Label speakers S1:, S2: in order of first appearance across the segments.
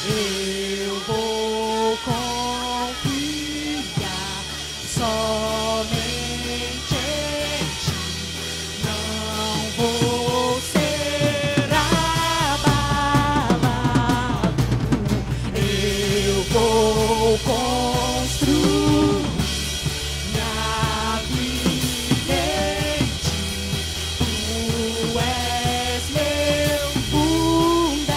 S1: eu vou confiar somente em ti. Não vou ser abalado. Eu vou construir minha vida em ti. Tu és meu fundamento.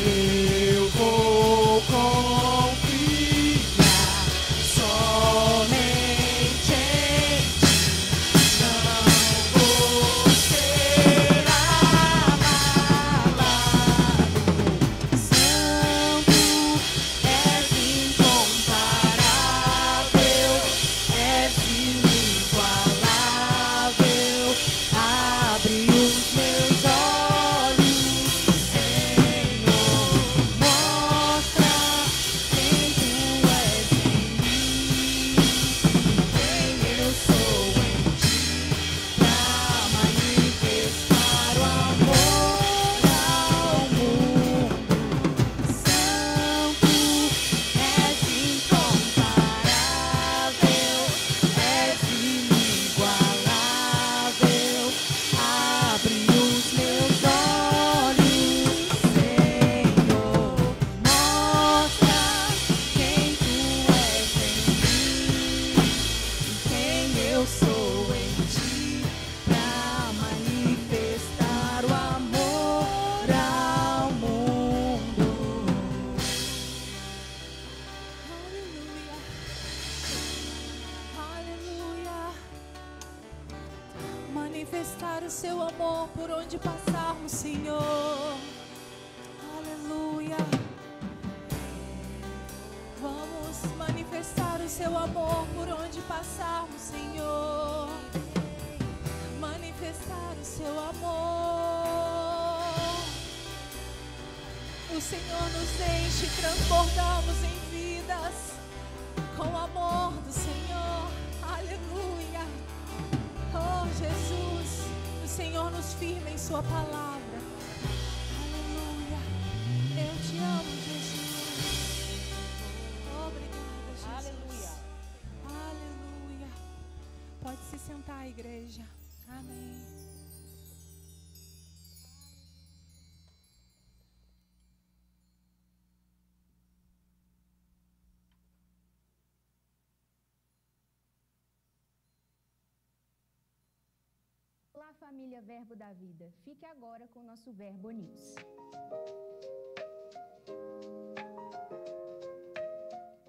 S1: Eu vou confiar somente em ti. Não vou ser abalado. Santo, és incomparável, és inigualável. Abre os meus olhos, Senhor. Mostra quem tu és em mim, quem eu sou em ti, pra manifestar o amor ao mundo. Santo, és incomparável, és inigualável. Abre os meus olhos, Senhor. Mostra quem tu és em mim, quem eu sou em ti, pra manifestar o amor ao mundo.
S2: Aleluia. Manifestar o seu amor por onde passarmos, Senhor. Aleluia. Vamos manifestar o seu amor por onde passarmos, Senhor. Manifestar o seu amor. O Senhor nos enche, transbordamos em vidas com o amor do Senhor. Aleluia. Oh, Jesus, o Senhor nos firma em sua palavra. Aleluia. Eu te amo, Jesus. Obrigada, Jesus.
S3: Aleluia.
S2: Aleluia. Pode se sentar, igreja. Amém.
S4: Olá, família Verbo da Vida. Fique agora com o nosso Verbo News.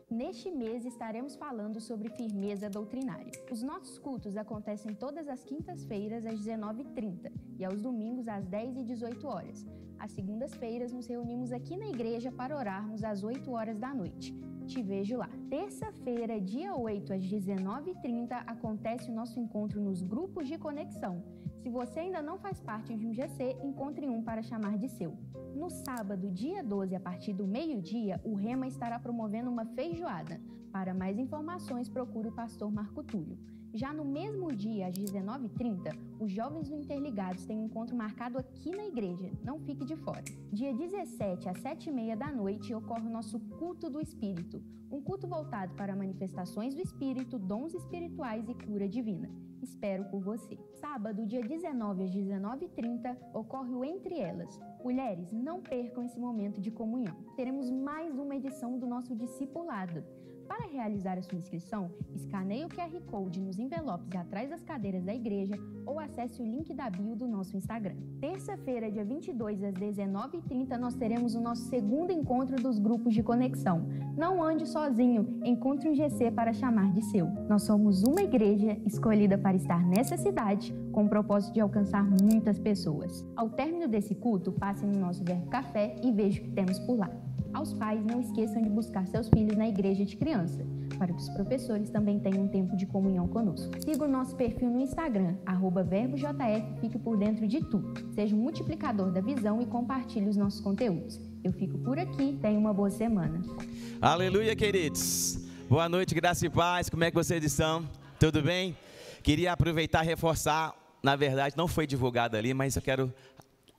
S4: Neste mês estaremos falando sobre firmeza doutrinária. Os nossos cultos acontecem todas as quintas-feiras às 19h30 e aos domingos às 10 e 18 horas. Às segundas-feiras nos reunimos aqui na igreja para orarmos às 8 horas da noite. Te vejo lá. Terça-feira, dia 8, às 19h30, acontece o nosso encontro nos grupos de conexão. Se você ainda não faz parte de um GC, encontre um para chamar de seu. No sábado, dia 12, a partir do meio-dia, o Rema estará promovendo uma feijoada. Para mais informações, procure o pastor Marco Túlio. Já no mesmo dia, às 19h30, os jovens do Interligados têm um encontro marcado aqui na igreja. Não fique de fora. Dia 17, às 7h30 da noite, ocorre o nosso Culto do Espírito. Um culto voltado para manifestações do Espírito, dons espirituais e cura divina. Espero por você. Sábado, dia 19, às 19h30, ocorre o Entre Elas. Mulheres, não percam esse momento de comunhão. Teremos mais uma edição do nosso discipulado. Para realizar a sua inscrição, escaneie o QR Code nos envelopes atrás das cadeiras da igreja ou acesse o link da bio do nosso Instagram. Terça-feira, dia 22, às 19h30, nós teremos o nosso segundo encontro dos grupos de conexão. Não ande sozinho, encontre um GC para chamar de seu. Nós somos uma igreja escolhida para estar nessa cidade com o propósito de alcançar muitas pessoas. Ao término desse culto, passe no nosso Verbo Café e veja o que temos por lá. Aos pais, não esqueçam de buscar seus filhos na igreja de criança, para que os professores também tenham um tempo de comunhão conosco. Siga o nosso perfil no Instagram, @verbojf, fique por dentro de tudo. Seja um multiplicador da visão e compartilhe os nossos conteúdos. Eu fico por aqui, tenha uma boa semana.
S5: Aleluia, queridos. Boa noite, graça e paz. Como é que vocês estão? Tudo bem? Queria aproveitar e reforçar, na verdade não foi divulgado ali, mas eu quero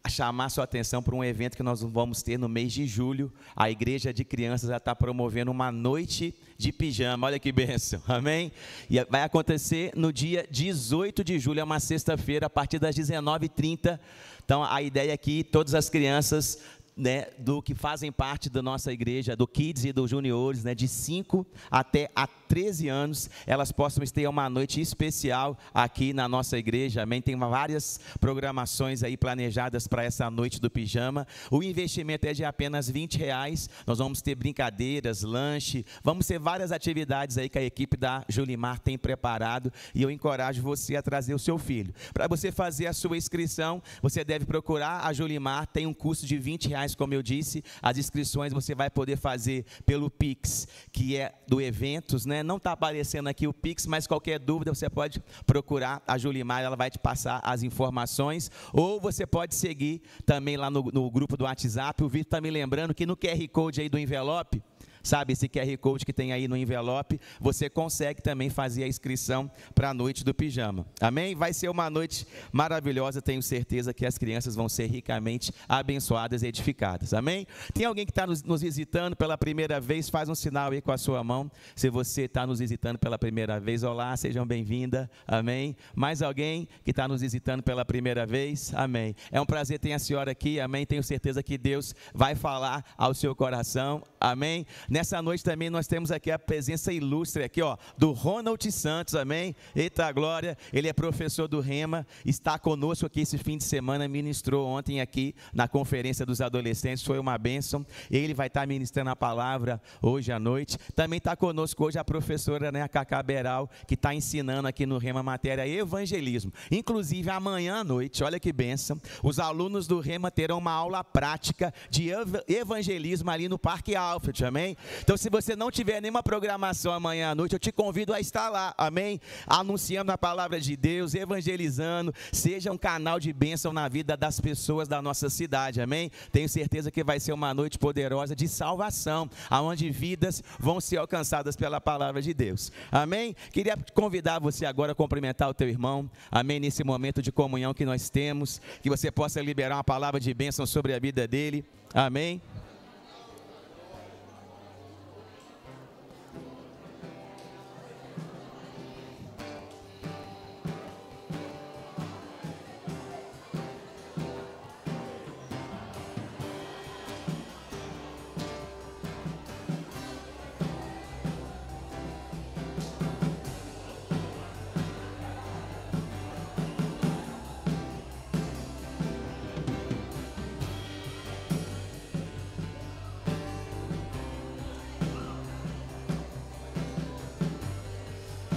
S5: chamar sua atenção para um evento que nós vamos ter no mês de julho. A Igreja de Crianças já está promovendo uma noite de pijama. Olha que bênção, amém? E vai acontecer no dia 18 de julho, é uma sexta-feira, a partir das 19h30. Então, a ideia é que todas as crianças, né, do que fazem parte da nossa igreja, do Kids e dos Juniores, né, de 5 até a 13 anos, elas possam ter uma noite especial aqui na nossa igreja, amém? Tem várias programações aí planejadas para essa noite do pijama. O investimento é de apenas R$20, nós vamos ter brincadeiras, lanche, vamos ter várias atividades aí que a equipe da Julimar tem preparado, e eu encorajo você a trazer o seu filho. Para você fazer a sua inscrição, você deve procurar a Julimar, tem um custo de R$20, como eu disse. As inscrições você vai poder fazer pelo Pix, que é do Eventos, né? Não está aparecendo aqui o Pix, mas qualquer dúvida você pode procurar a Julimar, ela vai te passar as informações, ou você pode seguir também lá no grupo do WhatsApp. O Vitor está me lembrando que no QR Code aí do envelope, sabe, esse QR Code que tem aí no envelope, você consegue também fazer a inscrição para a noite do pijama, amém? Vai ser uma noite maravilhosa, tenho certeza que as crianças vão ser ricamente abençoadas e edificadas, amém? Tem alguém que está nos visitando pela primeira vez? Faz um sinal aí com a sua mão, se você está nos visitando pela primeira vez. Olá, sejam bem-vindas, amém? Mais alguém que está nos visitando pela primeira vez? Amém. É um prazer ter a senhora aqui, amém? Tenho certeza que Deus vai falar ao seu coração, amém? Nessa noite também nós temos aqui a presença ilustre aqui, ó, do Ronald Santos, amém? Eita glória, ele é professor do Rema, está conosco aqui esse fim de semana, ministrou ontem aqui na conferência dos adolescentes, foi uma bênção. Ele vai estar ministrando a palavra hoje à noite. Também está conosco hoje a professora, né, a Cacá Beral, que está ensinando aqui no Rema matéria evangelismo. Inclusive amanhã à noite, olha que bênção, os alunos do Rema terão uma aula prática de evangelismo ali no Parque Alfred, amém? Então, se você não tiver nenhuma programação amanhã à noite, eu te convido a estar lá, amém? Anunciando a palavra de Deus, evangelizando, seja um canal de bênção na vida das pessoas da nossa cidade, amém? Tenho certeza que vai ser uma noite poderosa de salvação, aonde vidas vão ser alcançadas pela palavra de Deus, amém? Queria convidar você agora a cumprimentar o teu irmão, amém? Nesse momento de comunhão que nós temos, que você possa liberar uma palavra de bênção sobre a vida dele, amém?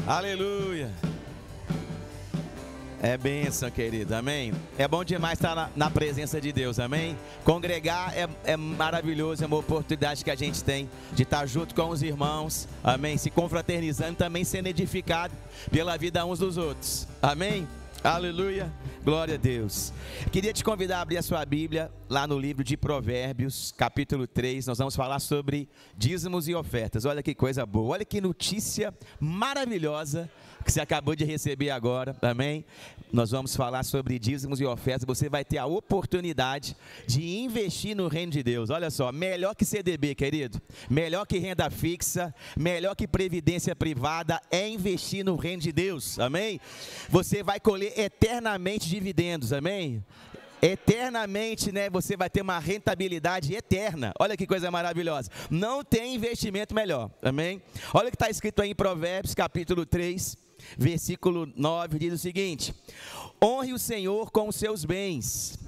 S5: Aleluia. É bênção, querido, amém? É bom demais estar na presença de Deus, amém? Congregar é maravilhoso, é uma oportunidade que a gente tem de estar junto com os irmãos, amém? Se confraternizando, também sendo edificado pela vida uns dos outros, amém? Aleluia, glória a Deus. Queria te convidar a abrir a sua Bíblia lá no livro de Provérbios, capítulo 3, nós vamos falar sobre dízimos e ofertas. Olha que coisa boa, olha que notícia maravilhosa que você acabou de receber agora, amém? Nós vamos falar sobre dízimos e ofertas, você vai ter a oportunidade de investir no reino de Deus. Olha só, melhor que CDB, querido, melhor que renda fixa, melhor que previdência privada, é investir no reino de Deus, amém? Você vai colher eternamente dividendos, amém? Eternamente, né, você vai ter uma rentabilidade eterna. Olha que coisa maravilhosa. Não tem investimento melhor, amém? Olha o que está escrito aí em Provérbios, capítulo 3, versículo 9, diz o seguinte: honre o Senhor com os seus bens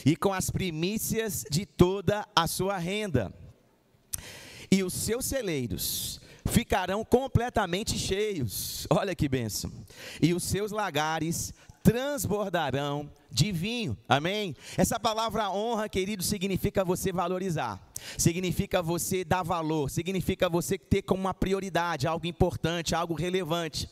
S5: e com as primícias de toda a sua renda, e os seus celeiros ficarão completamente cheios. Olha que bênção. E os seus lagares transbordarão de vinho, amém? Essa palavra honra, querido, significa você valorizar, significa você dar valor, significa você ter como uma prioridade, algo importante, algo relevante.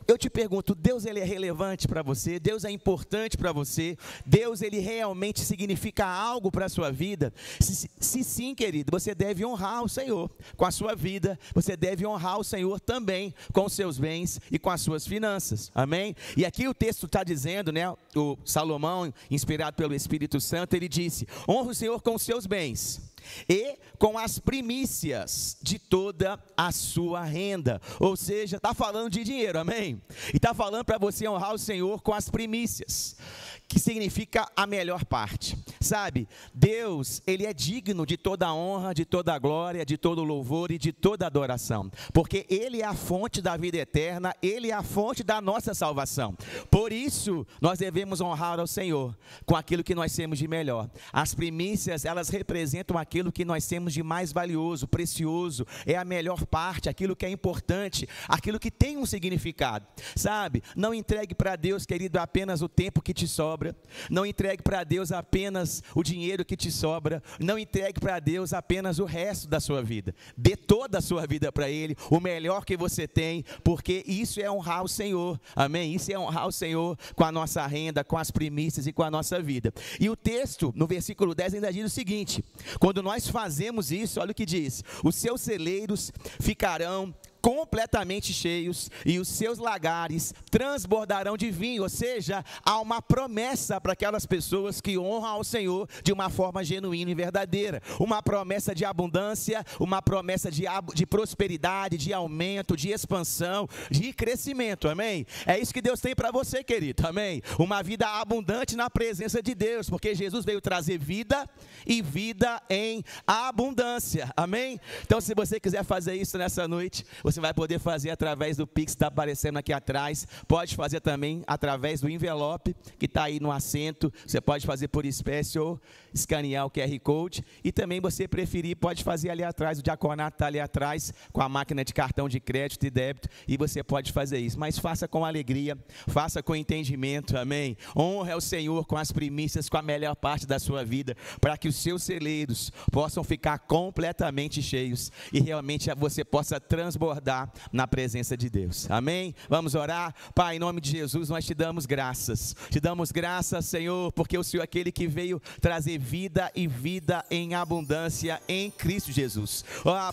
S5: Eu te pergunto, Deus ele é relevante para você? Deus é importante para você? Deus ele realmente significa algo para a sua vida? Se sim, querido, você deve honrar o Senhor com a sua vida, você deve honrar o Senhor também com os seus bens e com as suas finanças, amém? E aqui o texto está dizendo, né, o Salmo Salomão, inspirado pelo Espírito Santo, ele disse: honra o Senhor com os seus bens e com as primícias de toda a sua renda. Ou seja, está falando de dinheiro, amém? E está falando para você honrar o Senhor com as primícias, que significa a melhor parte. Sabe, Deus, Ele é digno de toda a honra, de toda a glória, de todo o louvor e de toda a adoração, porque Ele é a fonte da vida eterna, Ele é a fonte da nossa salvação. Por isso, nós devemos honrar ao Senhor com aquilo que nós temos de melhor. As primícias, elas representam aquilo que nós temos de mais valioso, precioso, é a melhor parte, aquilo que é importante, aquilo que tem um significado. Sabe, não entregue para Deus, querido, apenas o tempo que te sobra, não entregue para Deus apenas o dinheiro que te sobra, não entregue para Deus apenas o resto da sua vida. Dê toda a sua vida para Ele, o melhor que você tem, porque isso é honrar o Senhor, amém? Isso é honrar o Senhor com a nossa renda, com as primícias e com a nossa vida. E o texto, no versículo 10, ainda diz o seguinte: quando nós fazemos isso, olha o que diz: os seus celeiros ficarão completamente cheios e os seus lagares transbordarão de vinho. Ou seja, há uma promessa para aquelas pessoas que honram ao Senhor de uma forma genuína e verdadeira, uma promessa de abundância, uma promessa de prosperidade, de aumento, de expansão, de crescimento, amém? É isso que Deus tem para você, querido, amém? Uma vida abundante na presença de Deus, porque Jesus veio trazer vida e vida em abundância, amém? Então, se você quiser fazer isso nessa noite, você vai poder fazer através do Pix que está aparecendo aqui atrás. Pode fazer também através do envelope que está aí no assento. Você pode fazer por espécie ou escanear o QR Code. E também, você preferir, pode fazer ali atrás. O diaconato está ali atrás com a máquina de cartão de crédito e débito. E você pode fazer isso. Mas faça com alegria, faça com entendimento, amém? Honre ao Senhor com as primícias, com a melhor parte da sua vida, para que os seus celeiros possam ficar completamente cheios e realmente você possa transbordar na presença de Deus, amém? Vamos orar. Pai, em nome de Jesus, nós te damos graças, Senhor, porque o Senhor é aquele que veio trazer vida e vida em abundância em Cristo Jesus.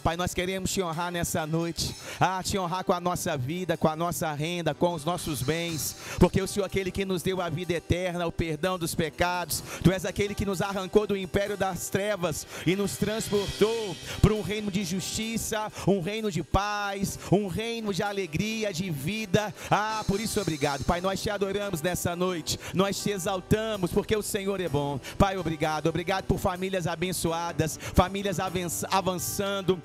S5: Pai, nós queremos te honrar nessa noite, te honrar com a nossa vida, com a nossa renda, com os nossos bens, porque o Senhor é aquele que nos deu a vida eterna, o perdão dos pecados. Tu és aquele que nos arrancou do império das trevas e nos transportou para um reino de justiça, um reino de paz, um reino de alegria, de vida. Por isso, obrigado, Pai, nós te adoramos nessa noite, nós te exaltamos, porque o Senhor é bom. Pai, obrigado por famílias abençoadas, famílias avançando,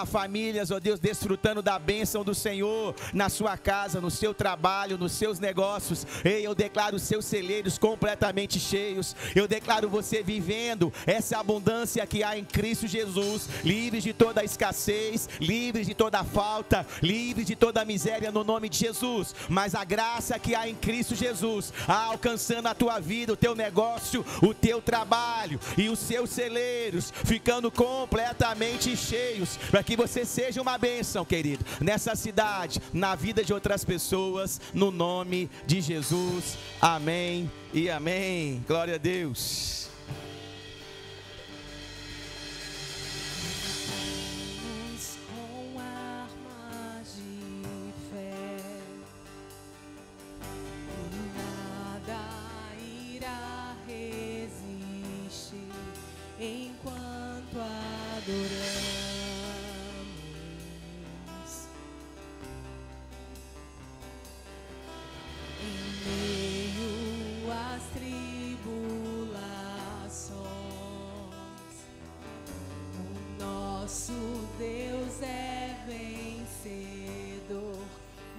S5: famílias, ó Deus, desfrutando da bênção do Senhor na sua casa, no seu trabalho, nos seus negócios. Eu declaro os seus celeiros completamente cheios, eu declaro você vivendo essa abundância que há em Cristo Jesus, livres de toda a escassez, livres de toda a falta, livre de toda a miséria no nome de Jesus. Mas a graça que há em Cristo Jesus, alcançando a tua vida, o teu negócio, o teu trabalho e os seus celeiros ficando completamente cheios, para que você seja uma bênção, querido, nessa cidade, na vida de outras pessoas, no nome de Jesus, amém e amém. Glória a Deus.
S2: Enquanto adoramos, em meio às tribulações, o nosso Deus é vencedor,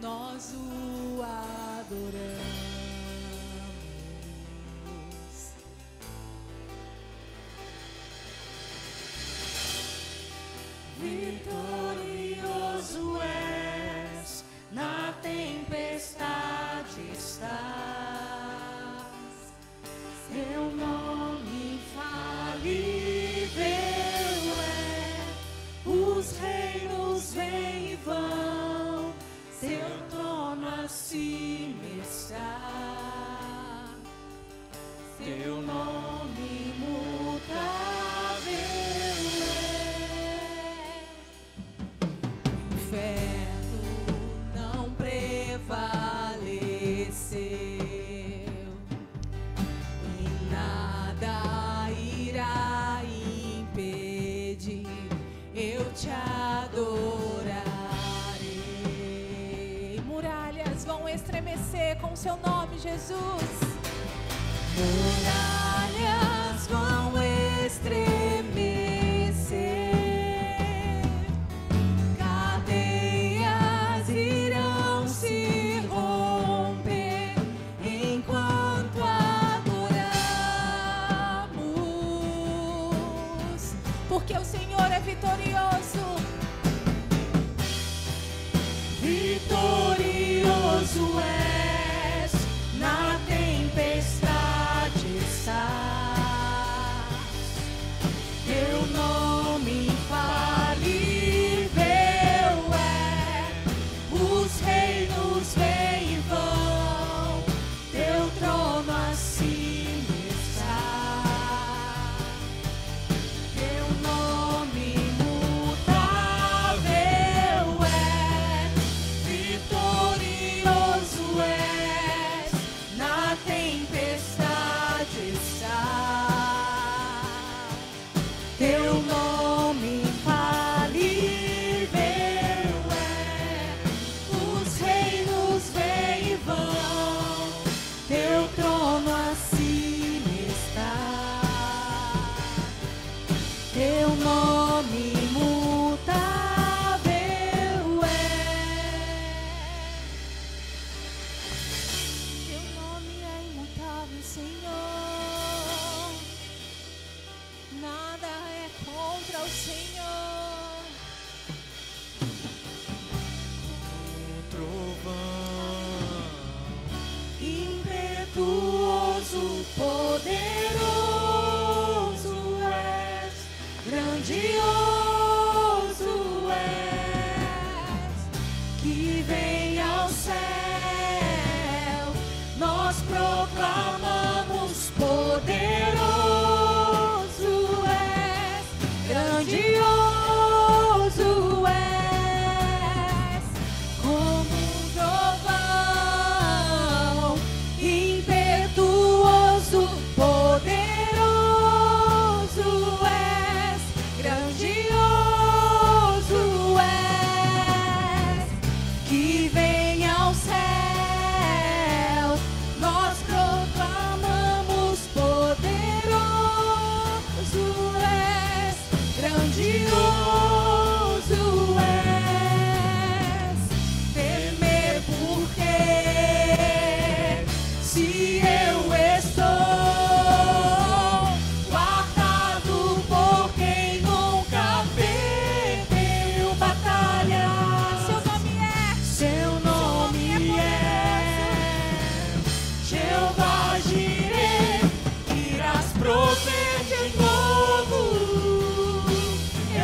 S2: nós o adoramos.
S1: Vitorioso és, na tempestade estás, seu nome infalível é, os reinos
S2: estremecer com o seu nome, Jesus.
S1: Muralhas vão estremecer, cadeias irão se romper enquanto adoramos,
S2: Porque o Senhor é vitorioso.
S1: vitorioso és, na tempestade estás, teu nome infalível é, os reinos vêm e vão, teu trono acima está, teu nome imutável é, vitorioso és, na tempestade estás, teu nome infalível é, os reinos vêm e vão, teu trono acima está, teu nome imutável é.
S2: Teu nome é imutável, Senhor. Nada é contra o Senhor.
S1: Impetuoso, poderoso és, grandioso és, que vem ao céu, nós proclamamos, poderoso és, grandioso és, como um trovão, impetuoso, poderoso és, grandioso és, que vem ao céu, nós proclamamos, poderoso és, grandioso és, temer porque se eu estou guardado por quem nunca perdeu batalha.
S2: Seu nome é
S1: Jeová Jireh, irás prover de novo. Eu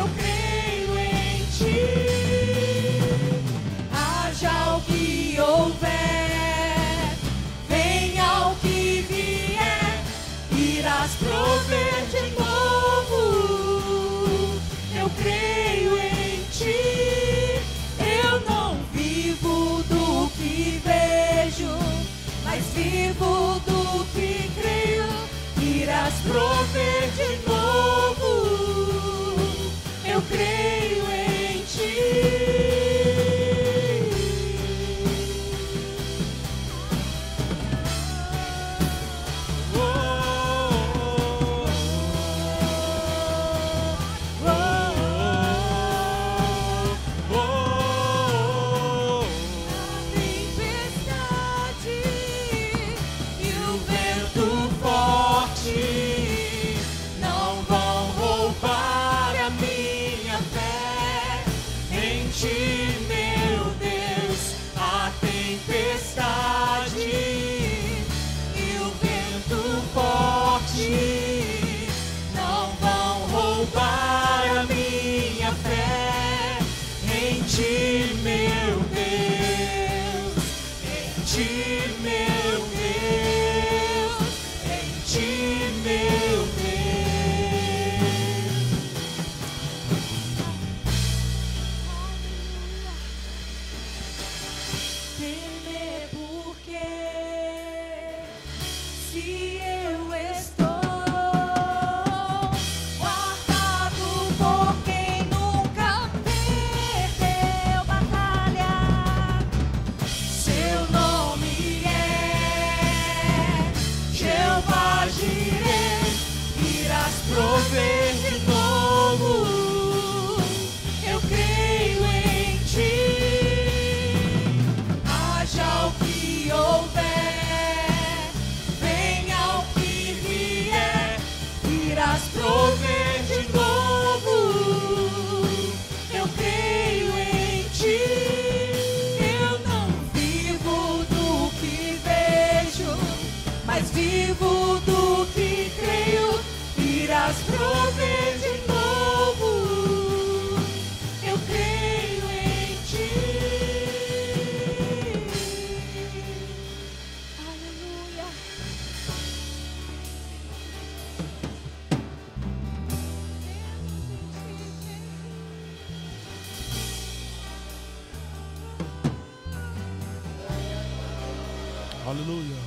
S3: Aleluia.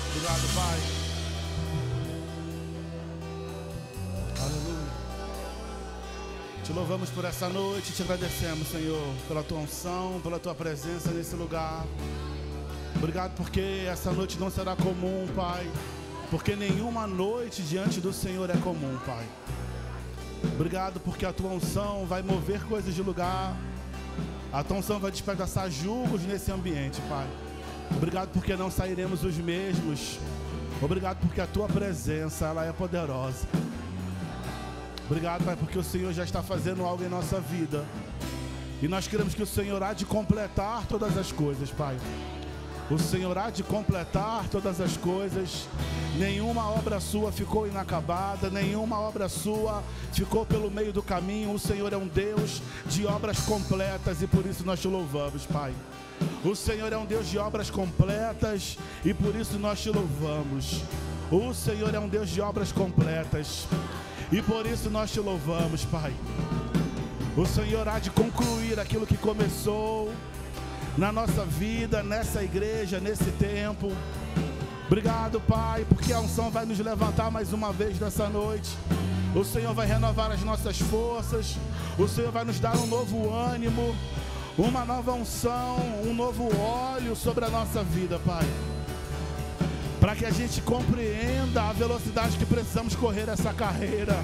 S3: Obrigado, Pai. Aleluia. Te louvamos por essa noite, te agradecemos, Senhor, pela tua unção, pela tua presença nesse lugar. Obrigado porque essa noite não será comum, Pai, porque nenhuma noite diante do Senhor é comum, Pai. Obrigado porque a tua unção vai mover coisas de lugar, a tua unção vai despedaçar julgos nesse ambiente, Pai. Obrigado porque não sairemos os mesmos. Obrigado porque a tua presença, ela é poderosa. Obrigado, Pai, porque o Senhor já está fazendo algo em nossa vida. E nós queremos que o Senhor há de completar todas as coisas, Pai. O Senhor há de completar todas as coisas. Nenhuma obra sua ficou inacabada, nenhuma obra sua ficou pelo meio do caminho. O Senhor é um Deus de obras completas e por isso nós te louvamos, Pai. O Senhor é um Deus de obras completas e por isso nós te louvamos. O Senhor é um Deus de obras completas e por isso nós te louvamos, Pai. O Senhor há de concluir aquilo que começou na nossa vida, nessa igreja, nesse tempo. Obrigado, Pai, porque a unção vai nos levantar mais uma vez nessa noite. O Senhor vai renovar as nossas forças. O Senhor vai nos dar um novo ânimo, uma nova unção, um novo óleo sobre a nossa vida, Pai. Para que a gente compreenda a velocidade que precisamos correr essa carreira.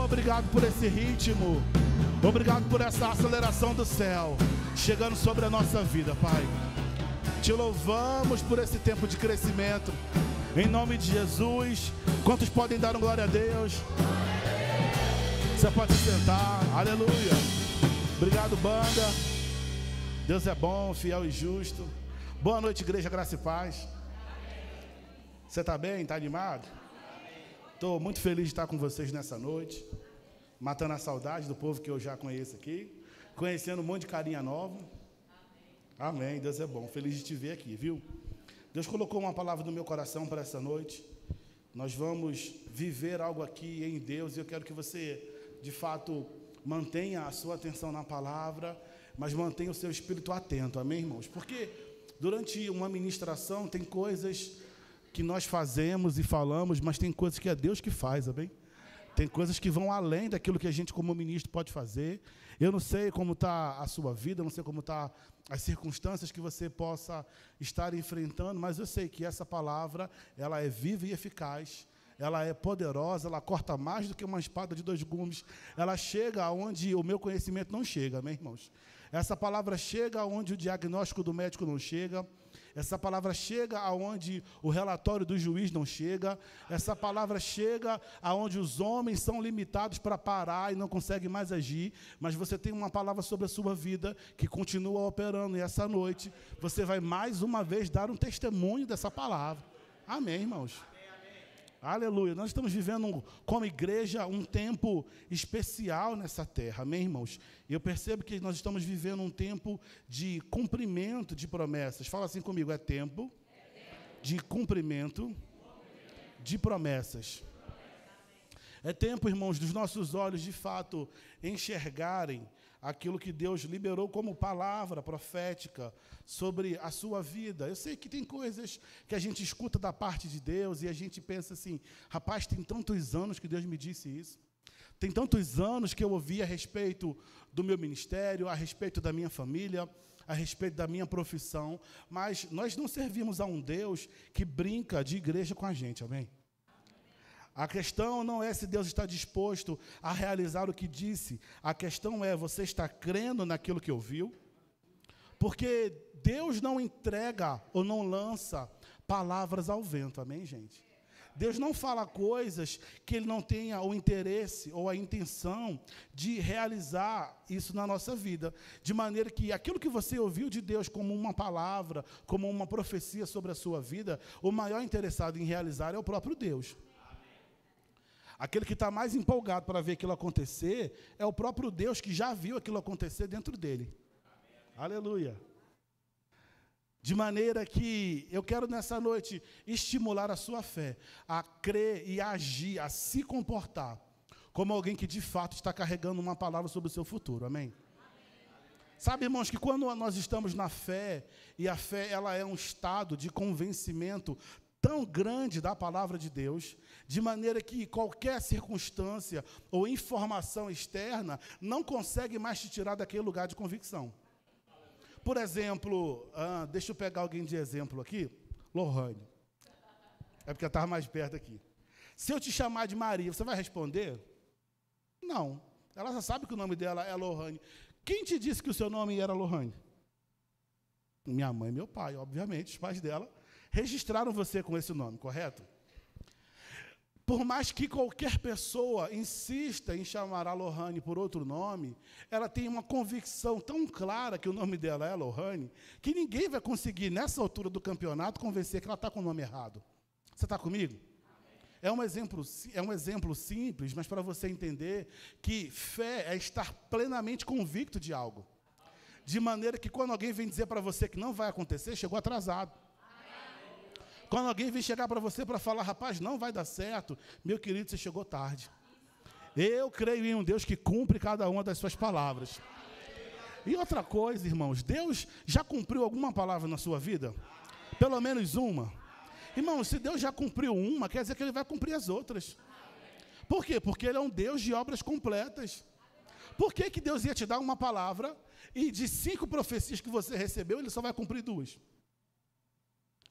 S3: Obrigado por esse ritmo. Obrigado por essa aceleração do céu chegando sobre a nossa vida, Pai. Te louvamos por esse tempo de crescimento. Em nome de Jesus. Quantos podem dar um glória a Deus? Você pode se sentar. Aleluia. Obrigado, banda. Deus é bom, fiel e justo. Boa noite, igreja, graça e paz. Você está bem? Está animado? Estou muito feliz de estar com vocês nessa noite. Matando a saudade do povo que eu já conheço aqui. Conhecendo um monte de carinha nova. Amém. Deus é bom. Feliz de te ver aqui, viu? Deus colocou uma palavra no meu coração para essa noite. Nós vamos viver algo aqui em Deus. E eu quero que você, de fato, mantenha a sua atenção na palavra, mas mantenha o seu espírito atento. Amém, irmãos? Porque durante uma ministração tem coisas que nós fazemos e falamos, mas tem coisas que é Deus que faz, amém? Tem coisas que vão além daquilo que a gente como ministro pode fazer. Eu não sei como está a sua vida, eu não sei como estão as circunstâncias que você possa estar enfrentando, mas eu sei que essa palavra, ela é viva e eficaz, ela é poderosa, ela corta mais do que uma espada de 2 gumes, ela chega aonde o meu conhecimento não chega, amém, irmãos? Essa palavra chega aonde o diagnóstico do médico não chega. Essa palavra chega aonde o relatório do juiz não chega. Essa palavra chega aonde os homens são limitados para parar e não conseguem mais agir. Mas você tem uma palavra sobre a sua vida que continua operando. E essa noite você vai mais uma vez dar um testemunho dessa palavra. Amém, irmãos? Aleluia. Nós estamos vivendo como igreja um tempo especial nessa terra, amém, irmãos? E eu percebo que nós estamos vivendo um tempo de cumprimento de promessas. Fala assim comigo, é tempo de cumprimento de promessas. É tempo, irmãos, dos nossos olhos de fato enxergarem aquilo que Deus liberou como palavra profética sobre a sua vida. Eu sei que tem coisas que a gente escuta da parte de Deus e a gente pensa assim, rapaz, tem tantos anos que Deus me disse isso. Tem tantos anos que eu ouvi a respeito do meu ministério, a respeito da minha família, a respeito da minha profissão, mas nós não servimos a um Deus que brinca de igreja com a gente, amém? A questão não é se Deus está disposto a realizar o que disse. A questão é, você está crendo naquilo que ouviu? Porque Deus não entrega ou não lança palavras ao vento, amém, gente? Deus não fala coisas que Ele não tenha o interesse ou a intenção de realizar isso na nossa vida. De maneira que aquilo que você ouviu de Deus como uma palavra, como uma profecia sobre a sua vida, o maior interessado em realizar é o próprio Deus. Aquele que está mais empolgado para ver aquilo acontecer é o próprio Deus que já viu aquilo acontecer dentro dele. Aleluia. De maneira que eu quero nessa noite estimular a sua fé a crer e a agir, a se comportar como alguém que de fato está carregando uma palavra sobre o seu futuro. Amém? Sabe, irmãos, que quando nós estamos na fé, e a fé ela é um estado de convencimento tão grande da palavra de Deus, de maneira que qualquer circunstância ou informação externa não consegue mais te tirar daquele lugar de convicção. Por exemplo, deixa eu pegar alguém de exemplo aqui, Lohane. É porque eu estava mais perto aqui. Se eu te chamar de Maria, você vai responder? Não. Ela já sabe que o nome dela é Lohane. Quem te disse que o seu nome era Lohane? Minha mãe e meu pai, obviamente, os pais dela registraram você com esse nome, correto? Por mais que qualquer pessoa insista em chamar a Lohane por outro nome, ela tem uma convicção tão clara que o nome dela é Lohane, que ninguém vai conseguir, nessa altura do campeonato, convencer que ela está com o nome errado. Você está comigo? É um exemplo simples, mas para você entender que fé é estar plenamente convicto de algo. De maneira que quando alguém vem dizer para você que não vai acontecer, chegou atrasado. Quando alguém vem chegar para você para falar, rapaz, não vai dar certo, meu querido, você chegou tarde. Eu creio em um Deus que cumpre cada uma das suas palavras. E outra coisa, irmãos, Deus já cumpriu alguma palavra na sua vida? Pelo menos uma. Irmãos, se Deus já cumpriu uma, quer dizer que Ele vai cumprir as outras. Por quê? Porque Ele é um Deus de obras completas. Por que que Deus ia te dar uma palavra e de 5 profecias que você recebeu, Ele só vai cumprir 2?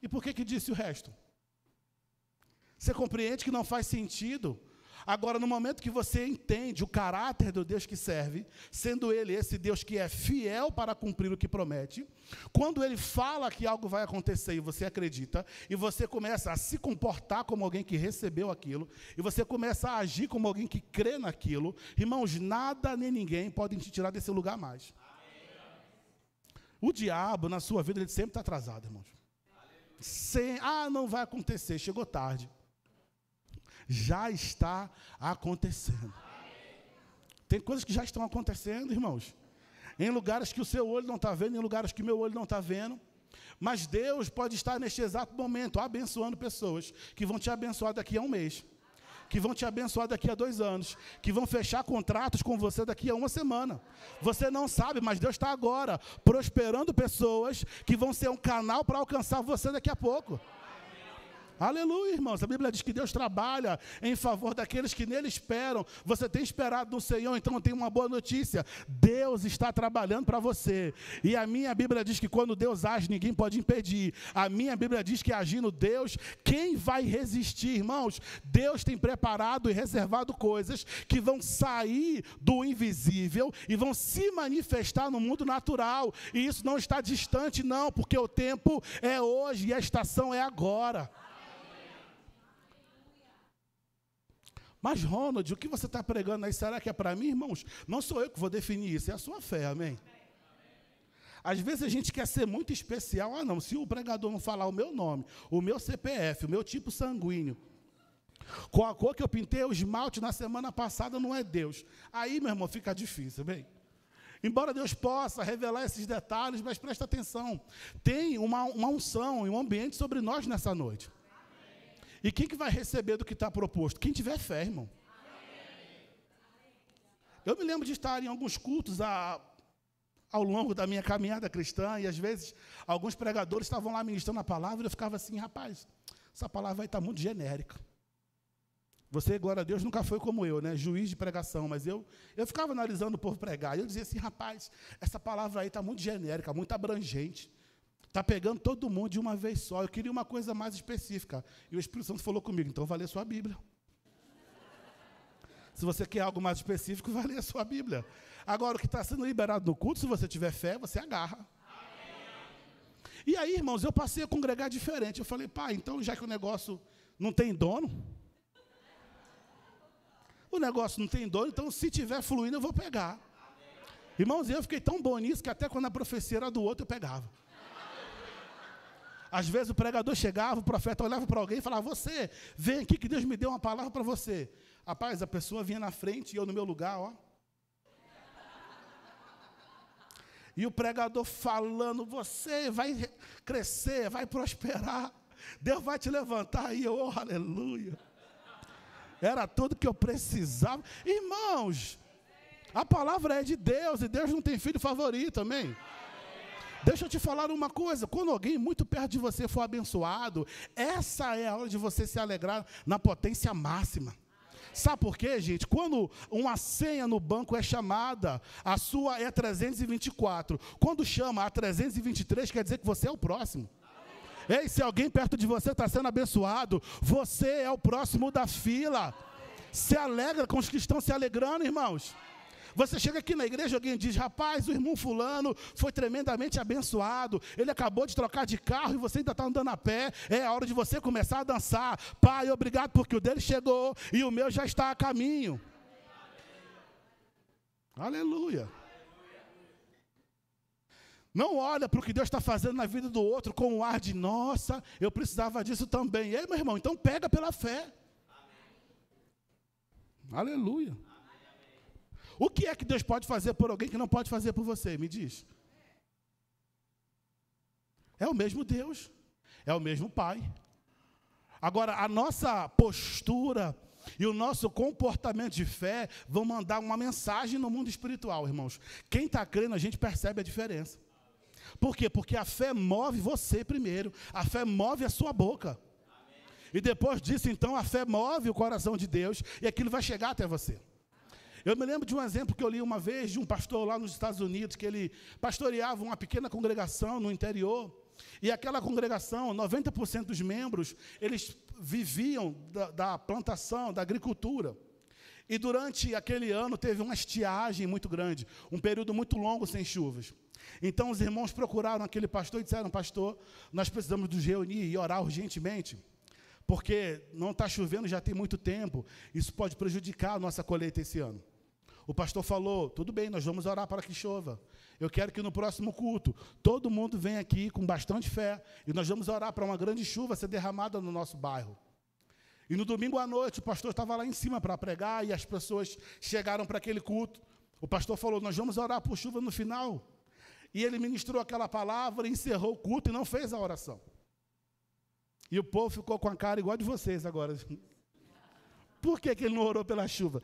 S3: E por que que disse o resto? Você compreende que não faz sentido? Agora, no momento que você entende o caráter do Deus que serve, sendo Ele esse Deus que é fiel para cumprir o que promete, quando Ele fala que algo vai acontecer e você acredita, e você começa a se comportar como alguém que recebeu aquilo, e você começa a agir como alguém que crê naquilo, irmãos, nada nem ninguém podem te tirar desse lugar mais. O diabo, na sua vida, ele sempre está atrasado, irmãos. Não vai acontecer, chegou tarde. Já está acontecendo. Tem coisas que já estão acontecendo, irmãos. Em lugares que o seu olho não está vendo, em lugares que o meu olho não está vendo. Mas Deus pode estar neste exato momento abençoando pessoas que vão te abençoar daqui a 1 mês. Que vão te abençoar daqui a 2 anos. Que vão fechar contratos com você daqui a 1 semana. Você não sabe, mas Deus está agora prosperando pessoas que vão ser um canal para alcançar você daqui a pouco. Aleluia, irmãos. A Bíblia diz que Deus trabalha em favor daqueles que nele esperam. Você tem esperado no Senhor, então eu tenho uma boa notícia. Deus está trabalhando para você. E a minha Bíblia diz que quando Deus age, ninguém pode impedir. A minha Bíblia diz que agindo Deus, quem vai resistir, irmãos? Deus tem preparado e reservado coisas que vão sair do invisível e vão se manifestar no mundo natural. E isso não está distante, não, porque o tempo é hoje e a estação é agora. Mas, Ronald, o que você está pregando aí, será que é para mim, irmãos? Não sou eu que vou definir isso, é a sua fé, amém? Às vezes a gente quer ser muito especial. Não, se o pregador não falar o meu nome, o meu CPF, o meu tipo sanguíneo, com a cor que eu pintei o esmalte na semana passada, não é Deus. Aí, meu irmão, fica difícil, bem? Embora Deus possa revelar esses detalhes, mas presta atenção, tem uma unção e um ambiente sobre nós nessa noite. E quem que vai receber do que está proposto? Quem tiver fé, irmão. Eu me lembro de estar em alguns cultos ao longo da minha caminhada cristã, e às vezes alguns pregadores estavam lá ministrando a palavra, e eu ficava assim, rapaz, essa palavra vai estar muito genérica. Você, glória a Deus, nunca foi como eu, né? Juiz de pregação, mas eu ficava analisando o povo pregar, e eu dizia assim, rapaz, essa palavra aí está muito genérica, muito abrangente. Está pegando todo mundo de uma vez só. Eu queria uma coisa mais específica. E o Espírito Santo falou comigo, então vai ler sua Bíblia. Se você quer algo mais específico, vai ler a sua Bíblia. Agora, o que está sendo liberado no culto, se você tiver fé, você agarra. E aí, irmãos, eu passei a congregar diferente. Eu falei, pai, então já que o negócio não tem dono, então se tiver fluindo, eu vou pegar. Irmãos, eu fiquei tão bom nisso que até quando a profecia era do outro, eu pegava. Às vezes o pregador chegava, o profeta olhava para alguém e falava, você, vem aqui que Deus me deu uma palavra para você. Rapaz, a pessoa vinha na frente e eu no meu lugar, ó. E o pregador falando, você vai crescer, vai prosperar, Deus vai te levantar. E eu, oh, aleluia. Era tudo que eu precisava. Irmãos, A palavra é de Deus e Deus não tem filho favorito, amém? Deixa eu te falar uma coisa, quando alguém muito perto de você for abençoado, essa é a hora de você se alegrar na potência máxima. Sabe por quê, gente? Quando uma senha no banco é chamada, a sua é 324. Quando chama a 323, quer dizer que você é o próximo. Ei, se alguém perto de você está sendo abençoado, você é o próximo da fila. Se alegra com os que estão se alegrando, irmãos. Você chega aqui na igreja, alguém diz, rapaz, o irmão fulano foi tremendamente abençoado, ele acabou de trocar de carro e você ainda está andando a pé, é a hora de você começar a dançar. Pai, obrigado porque o dele chegou e o meu já está a caminho. Aleluia. Não olha para o que Deus está fazendo na vida do outro com um ar de, nossa, eu precisava disso também. Ei, meu irmão, então pega pela fé. Aleluia. O que é que Deus pode fazer por alguém que não pode fazer por você? Me diz. É o mesmo Deus. É o mesmo Pai. Agora, a nossa postura e o nosso comportamento de fé vão mandar uma mensagem no mundo espiritual, irmãos. Quem está crendo, a gente percebe a diferença. Por quê? Porque a fé move você primeiro. A fé move a sua boca. E depois disso, então, a fé move o coração de Deus e aquilo vai chegar até você. Eu me lembro de um exemplo que eu li uma vez de um pastor lá nos Estados Unidos, que ele pastoreava uma pequena congregação no interior, e aquela congregação, 90% dos membros, eles viviam da plantação, da agricultura. E durante aquele ano teve uma estiagem muito grande, um período muito longo sem chuvas. Então os irmãos procuraram aquele pastor e disseram, pastor, nós precisamos nos reunir e orar urgentemente, porque não está chovendo já tem muito tempo, isso pode prejudicar a nossa colheita esse ano. O pastor falou, tudo bem, nós vamos orar para que chova. Eu quero que no próximo culto, todo mundo venha aqui com bastante fé, e nós vamos orar para uma grande chuva ser derramada no nosso bairro. E no domingo à noite, o pastor estava lá em cima para pregar, e as pessoas chegaram para aquele culto. O pastor falou, nós vamos orar por chuva no final. E ele ministrou aquela palavra, encerrou o culto e não fez a oração. E o povo ficou com a cara igual a de vocês agora. Por que ele não orou pela chuva?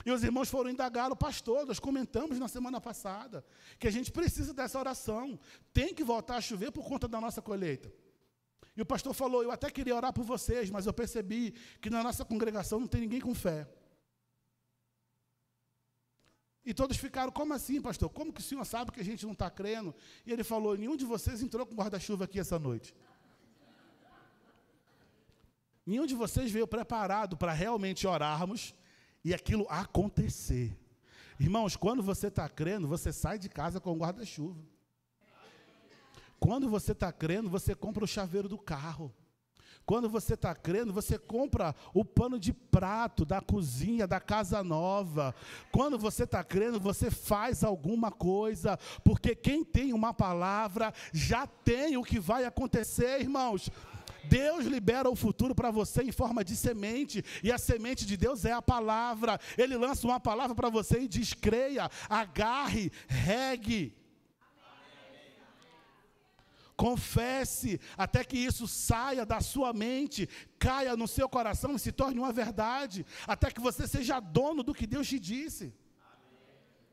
S3: E os irmãos foram indagar o pastor, nós comentamos na semana passada, que a gente precisa dessa oração, tem que voltar a chover por conta da nossa colheita. E o pastor falou, eu até queria orar por vocês, mas eu percebi que na nossa congregação não tem ninguém com fé. E todos ficaram, como assim, pastor? Como que o senhor sabe que a gente não está crendo? E ele falou, nenhum de vocês entrou com guarda-chuva aqui essa noite. Nenhum de vocês veio preparado para realmente orarmos e aquilo acontecer. Irmãos, quando você está crendo, você sai de casa com guarda-chuva. Quando você está crendo, você compra o chaveiro do carro. Quando você está crendo, você compra o pano de prato da cozinha, da casa nova. Quando você está crendo, você faz alguma coisa, porque quem tem uma palavra já tem o que vai acontecer, irmãos. Deus libera o futuro para você em forma de semente, e a semente de Deus é a palavra. Ele lança uma palavra para você e diz, creia, agarre, regue. Confesse, até que isso saia da sua mente, caia no seu coração e se torne uma verdade, até que você seja dono do que Deus te disse.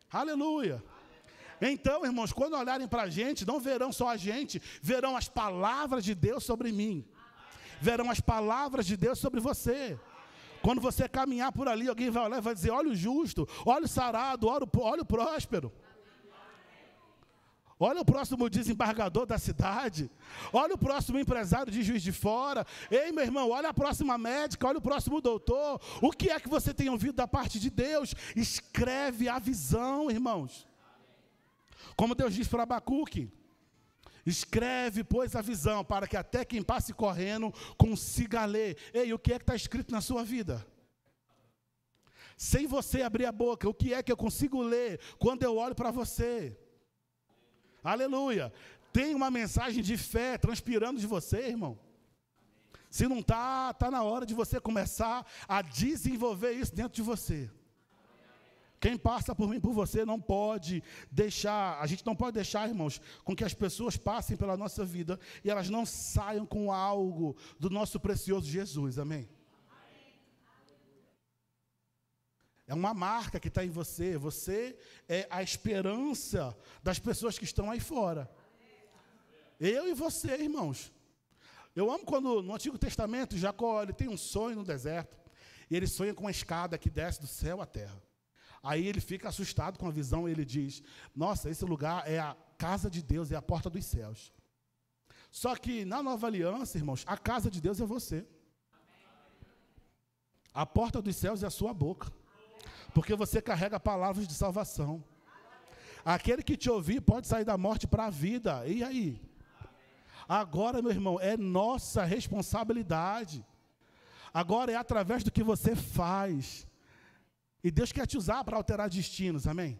S3: Aleluia. Então, irmãos, quando olharem para a gente, não verão só a gente, verão as palavras de Deus sobre mim. Verão as palavras de Deus sobre você. Quando você caminhar por ali, alguém vai olhar e vai dizer, olha o justo, olha o sarado, olha o próspero. Olha o próximo desembargador da cidade. Olha o próximo empresário de Juiz de Fora. Ei, meu irmão, olha a próxima médica, olha o próximo doutor. O que é que você tem ouvido da parte de Deus? Escreve a visão, irmãos. Como Deus diz para Abacuque, escreve, pois, a visão, para que até quem passe correndo consiga ler. Ei, o que é que está escrito na sua vida? Sem você abrir a boca, o que é que eu consigo ler quando eu olho para você? Aleluia. Tem uma mensagem de fé transpirando de você, irmão. Se não está, está na hora de você começar a desenvolver isso dentro de você. Quem passa por mim, por você, não pode deixar, a gente não pode deixar, irmãos, com que as pessoas passem pela nossa vida e elas não saiam com algo do nosso precioso Jesus, amém? É uma marca que está em você. Você é a esperança das pessoas que estão aí fora. Eu e você, irmãos. Eu amo quando no Antigo Testamento Jacó ele tem um sonho no deserto. E ele sonha com uma escada que desce do céu à terra. Aí ele fica assustado com a visão e ele diz: nossa, esse lugar é a casa de Deus, é a porta dos céus. Só que na nova aliança, irmãos, a casa de Deus é você. A porta dos céus é a sua boca. Porque você carrega palavras de salvação. Aquele que te ouvir pode sair da morte para a vida. E aí? Agora, meu irmão, é nossa responsabilidade. Agora é através do que você faz. E Deus quer te usar para alterar destinos, amém?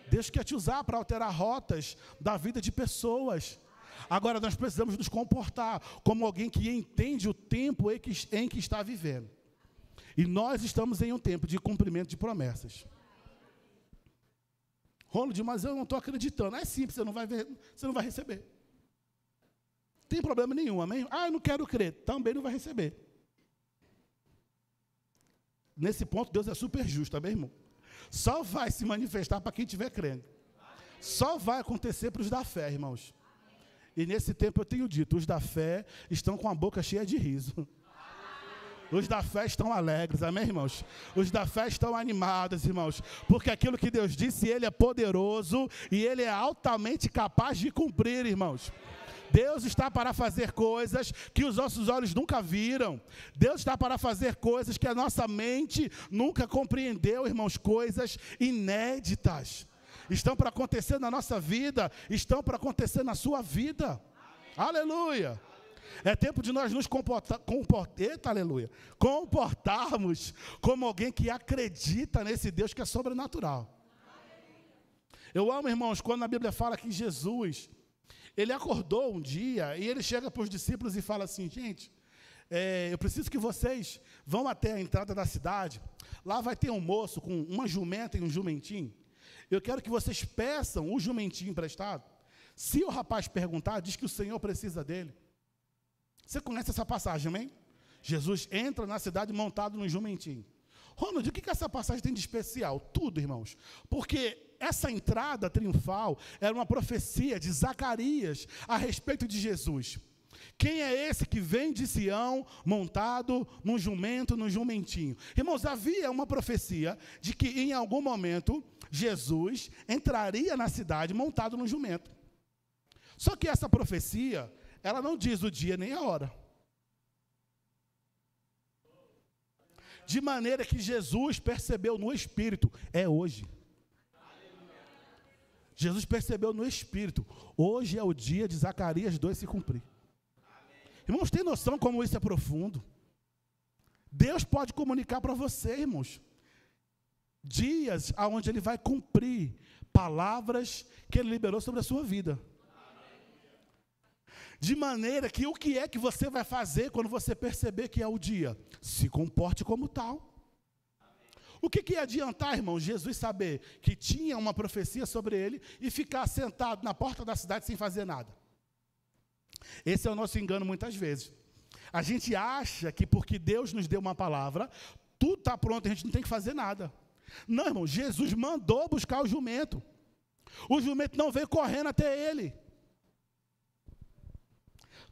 S3: Deus quer te usar para alterar rotas da vida de pessoas. Agora nós precisamos nos comportar como alguém que entende o tempo em que está vivendo. E nós estamos em um tempo de cumprimento de promessas. Ronald, mas eu não estou acreditando. É simples, você não vai receber. Não tem problema nenhum, amém? Eu não quero crer. Também não vai receber. Nesse ponto, Deus é super justo, amém, irmão? Só vai se manifestar para quem estiver crendo. Só vai acontecer para os da fé, irmãos. E nesse tempo eu tenho dito, os da fé estão com a boca cheia de riso. Os da fé estão alegres, amém, irmãos? Os da fé estão animados, irmãos, porque aquilo que Deus disse, Ele é poderoso e Ele é altamente capaz de cumprir, irmãos. Deus está para fazer coisas que os nossos olhos nunca viram. Deus está para fazer coisas que a nossa mente nunca compreendeu, irmãos, coisas inéditas. Estão para acontecer na nossa vida, estão para acontecer na sua vida. Aleluia! É tempo de nós nos comportarmos como alguém que acredita nesse Deus que é sobrenatural. Eu amo, irmãos, quando a Bíblia fala que Jesus, ele acordou um dia e ele chega para os discípulos e fala assim: gente, eu preciso que vocês vão até a entrada da cidade, lá vai ter um moço com uma jumenta e um jumentinho. Eu quero que vocês peçam o jumentinho emprestado. Se o rapaz perguntar, diz que o Senhor precisa dele. Você conhece essa passagem, amém? Jesus entra na cidade montado no jumentinho. Ronald, o que essa passagem tem de especial? Tudo, irmãos. Porque essa entrada triunfal era uma profecia de Zacarias a respeito de Jesus. Quem é esse que vem de Sião montado num jumento, num jumentinho? Irmãos, havia uma profecia de que em algum momento Jesus entraria na cidade montado num jumento. Só que essa profecia, ela não diz o dia nem a hora. De maneira que Jesus percebeu no Espírito, é hoje. Jesus percebeu no Espírito, hoje é o dia de Zacarias 2 se cumprir. Irmãos, tem noção como isso é profundo? Deus pode comunicar para você, irmãos, dias onde Ele vai cumprir palavras que Ele liberou sobre a sua vida. De maneira que o que é que você vai fazer quando você perceber que é o dia? Se comporte como tal. O que ia adiantar, irmão, Jesus saber que tinha uma profecia sobre ele e ficar sentado na porta da cidade sem fazer nada? Esse é o nosso engano muitas vezes. A gente acha que porque Deus nos deu uma palavra, tudo está pronto, a gente não tem que fazer nada. Não, irmão, Jesus mandou buscar o jumento. O jumento não veio correndo até ele.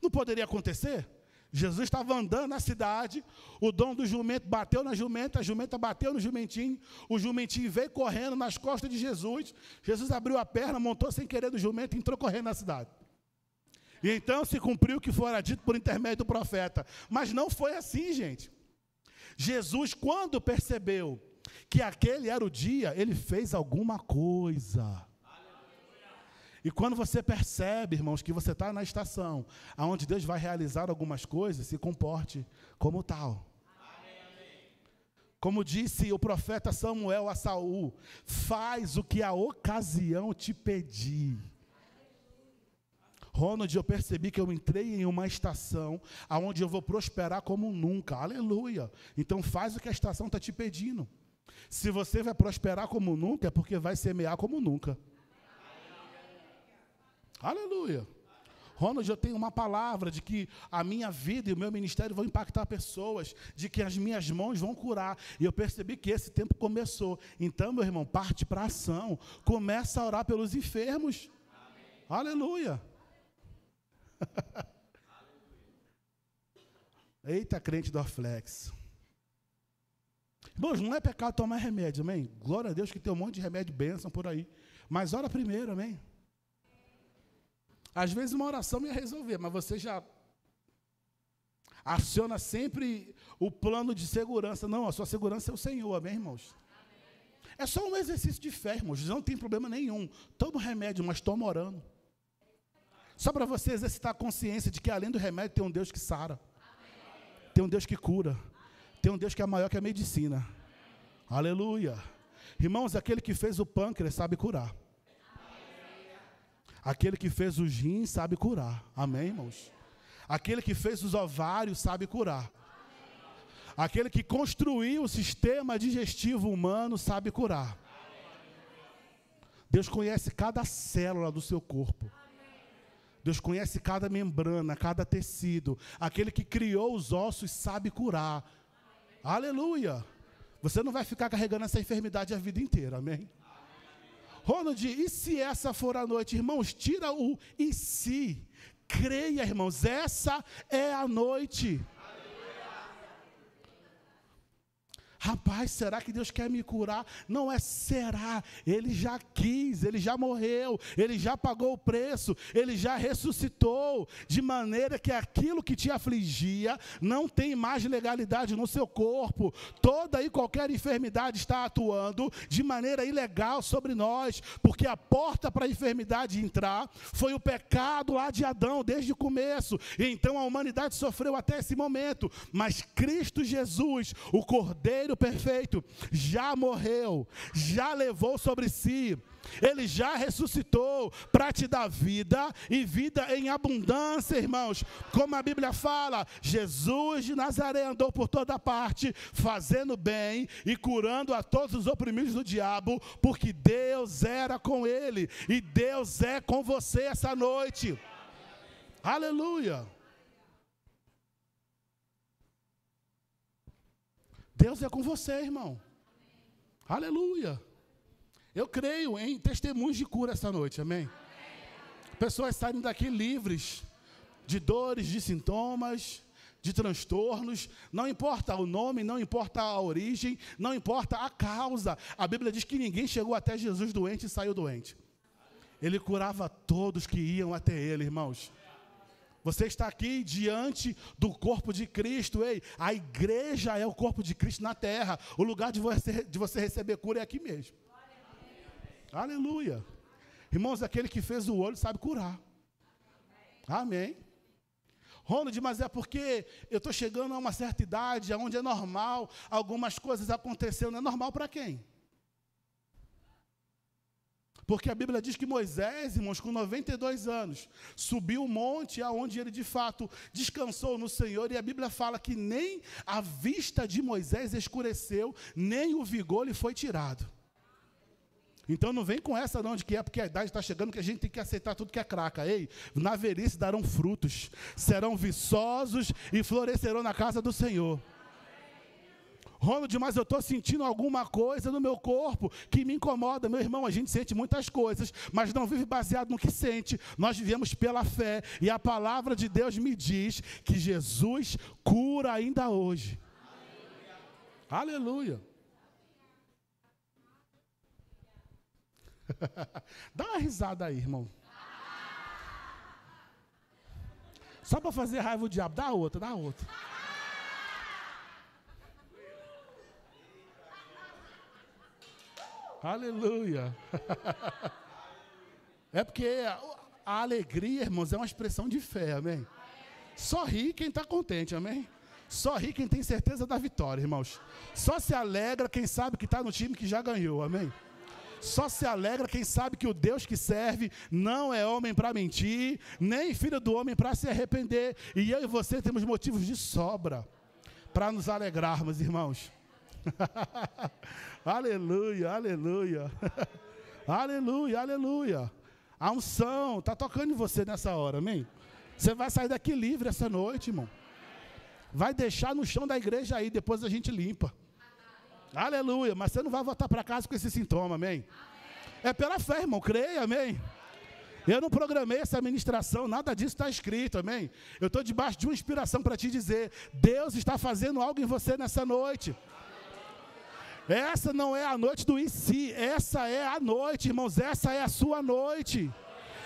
S3: Não poderia acontecer? Jesus estava andando na cidade, o dono do jumento bateu na jumenta, a jumenta bateu no jumentinho, o jumentinho veio correndo nas costas de Jesus, Jesus abriu a perna, montou sem querer do jumento e entrou correndo na cidade. E então se cumpriu o que fora dito por intermédio do profeta. Mas não foi assim, gente. Jesus, quando percebeu que aquele era o dia, ele fez alguma coisa. E quando você percebe, irmãos, que você está na estação, onde Deus vai realizar algumas coisas, se comporte como tal. Como disse o profeta Samuel a Saul, faz o que a ocasião te pedir. Ronald, eu percebi que eu entrei em uma estação onde eu vou prosperar como nunca. Aleluia. Então faz o que a estação está te pedindo. Se você vai prosperar como nunca, é porque vai semear como nunca. Aleluia. Ronald, eu tenho uma palavra de que a minha vida e o meu ministério vão impactar pessoas, de que as minhas mãos vão curar. E eu percebi que esse tempo começou. Então, meu irmão, parte para a ação. Começa a orar pelos enfermos. Amém. Aleluia. Eita, crente do Orflex. Irmãos, não é pecado tomar remédio, amém? Glória a Deus que tem um monte de remédio, bênção por aí. Mas ora primeiro, amém? Às vezes uma oração ia resolver, mas você já aciona sempre o plano de segurança. Não, a sua segurança é o Senhor, amém, irmãos? Amém. É só um exercício de fé, irmãos, não tem problema nenhum. Toma remédio, mas toma orando. Só para você exercitar a consciência de que além do remédio tem um Deus que sara. Tem um Deus que cura. Tem um Deus que é maior que a medicina. Aleluia. Irmãos, aquele que fez o pâncreas sabe curar. Aquele que fez os rins sabe curar. Amém, irmãos? Aquele que fez os ovários sabe curar. Aquele que construiu o sistema digestivo humano sabe curar. Deus conhece cada célula do seu corpo. Deus conhece cada membrana, cada tecido. Aquele que criou os ossos sabe curar. Aleluia. Você não vai ficar carregando essa enfermidade a vida inteira, amém? Ronald, e se essa for a noite? Irmãos, tira o e se. Creia, irmãos, essa é a noite. Rapaz, será que Deus quer me curar? Não é será, Ele já quis, Ele já morreu, Ele já pagou o preço, Ele já ressuscitou, de maneira que aquilo que te afligia não tem mais legalidade no seu corpo. Toda e qualquer enfermidade está atuando de maneira ilegal sobre nós, porque a porta para a enfermidade entrar foi o pecado lá de Adão, desde o começo. E então a humanidade sofreu até esse momento, mas Cristo Jesus, o Cordeiro perfeito, já morreu, já levou sobre si, Ele já ressuscitou para te dar vida e vida em abundância, irmãos. Como a Bíblia fala, Jesus de Nazaré andou por toda parte, fazendo bem e curando a todos os oprimidos do diabo, porque Deus era com ele e Deus é com você essa noite. Aleluia. Deus é com você, irmão. Aleluia. Eu creio em testemunhos de cura essa noite, amém? Pessoas saem daqui livres de dores, de sintomas, de transtornos. Não importa o nome, não importa a origem, não importa a causa. A Bíblia diz que ninguém chegou até Jesus doente e saiu doente. Ele curava todos que iam até Ele, irmãos. Você está aqui diante do corpo de Cristo. Ei, a igreja é o corpo de Cristo na terra. O lugar de você receber cura é aqui mesmo. Aleluia. Irmãos, aquele que fez o olho sabe curar. Amém. Ronald, mas é porque eu estou chegando a uma certa idade, onde é normal algumas coisas acontecerem. Não é normal para quem? Porque a Bíblia diz que Moisés, irmãos, com 92 anos, subiu o monte aonde ele de fato descansou no Senhor, e a Bíblia fala que nem a vista de Moisés escureceu, nem o vigor lhe foi tirado. Então não vem com essa não, de que é porque a idade está chegando que a gente tem que aceitar tudo que é craca. Ei, na velhice darão frutos, serão viçosos e florescerão na casa do Senhor. Ronald, mas eu estou sentindo alguma coisa no meu corpo que me incomoda. Meu irmão, a gente sente muitas coisas, mas não vive baseado no que sente. Nós vivemos pela fé, e a palavra de Deus me diz que Jesus cura ainda hoje. Aleluia. Dá uma risada aí, irmão. Só para fazer raiva o diabo. Dá outra, dá outra. Aleluia. É porque a alegria, irmãos, é uma expressão de fé, amém? Só ri quem está contente, amém? Só ri quem tem certeza da vitória, irmãos. Só se alegra quem sabe que está no time que já ganhou, amém? Só se alegra quem sabe que o Deus que serve não é homem para mentir, nem filho do homem para se arrepender. E eu e você temos motivos de sobra para nos alegrarmos, irmãos. Aleluia, aleluia. Aleluia, aleluia. A unção está tocando em você nessa hora, amém? Você vai sair daqui livre essa noite, irmão. Vai deixar no chão da igreja aí, depois a gente limpa. Aleluia, mas você não vai voltar para casa com esse sintoma, amém? É pela fé, irmão, creia, amém? Eu não programei essa ministração, nada disso está escrito, amém? Eu estou debaixo de uma inspiração para te dizer, Deus está fazendo algo em você nessa noite. Essa não é a noite do e se, essa é a noite, irmãos, essa é a sua noite.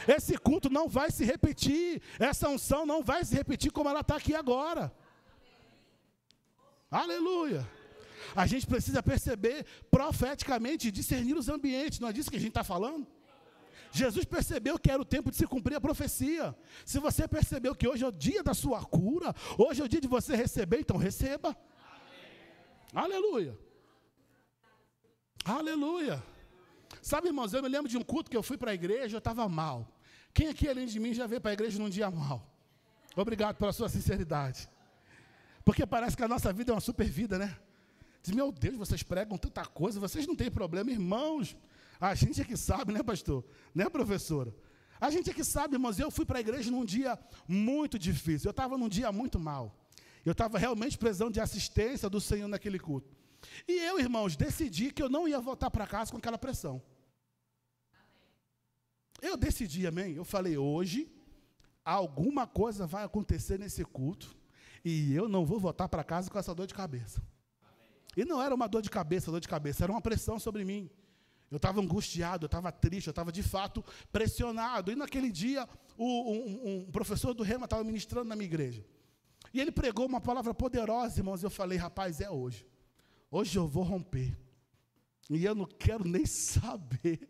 S3: Esse culto não vai se repetir, essa unção não vai se repetir como ela está aqui agora. Aleluia. A gente precisa perceber profeticamente, discernir os ambientes, não é disso que a gente está falando? Jesus percebeu que era o tempo de se cumprir a profecia. Se você percebeu que hoje é o dia da sua cura, hoje é o dia de você receber, então receba. Amém. Aleluia. Aleluia. Sabe, irmãos, eu me lembro de um culto que eu fui para a igreja, eu estava mal. Quem aqui, além de mim, já veio para a igreja num dia mal? Obrigado pela sua sinceridade. Porque parece que a nossa vida é uma super vida, né? Diz, meu Deus, vocês pregam tanta coisa, vocês não têm problema, irmãos. A gente é que sabe, né, pastor? Né, professora? A gente é que sabe, irmãos. Eu fui para a igreja num dia muito difícil. Eu estava num dia muito mal. Eu estava realmente precisando de assistência do Senhor naquele culto. E eu, irmãos, decidi que eu não ia voltar para casa com aquela pressão. Eu decidi, amém? Eu falei, hoje, alguma coisa vai acontecer nesse culto e eu não vou voltar para casa com essa dor de cabeça. E não era uma dor de cabeça, era uma pressão sobre mim. Eu estava angustiado, eu estava triste, eu estava de fato pressionado. E naquele dia, um professor do Rema estava ministrando na minha igreja. E ele pregou uma palavra poderosa, irmãos. Eu falei, rapaz, é hoje. Hoje eu vou romper. E eu não quero nem saber.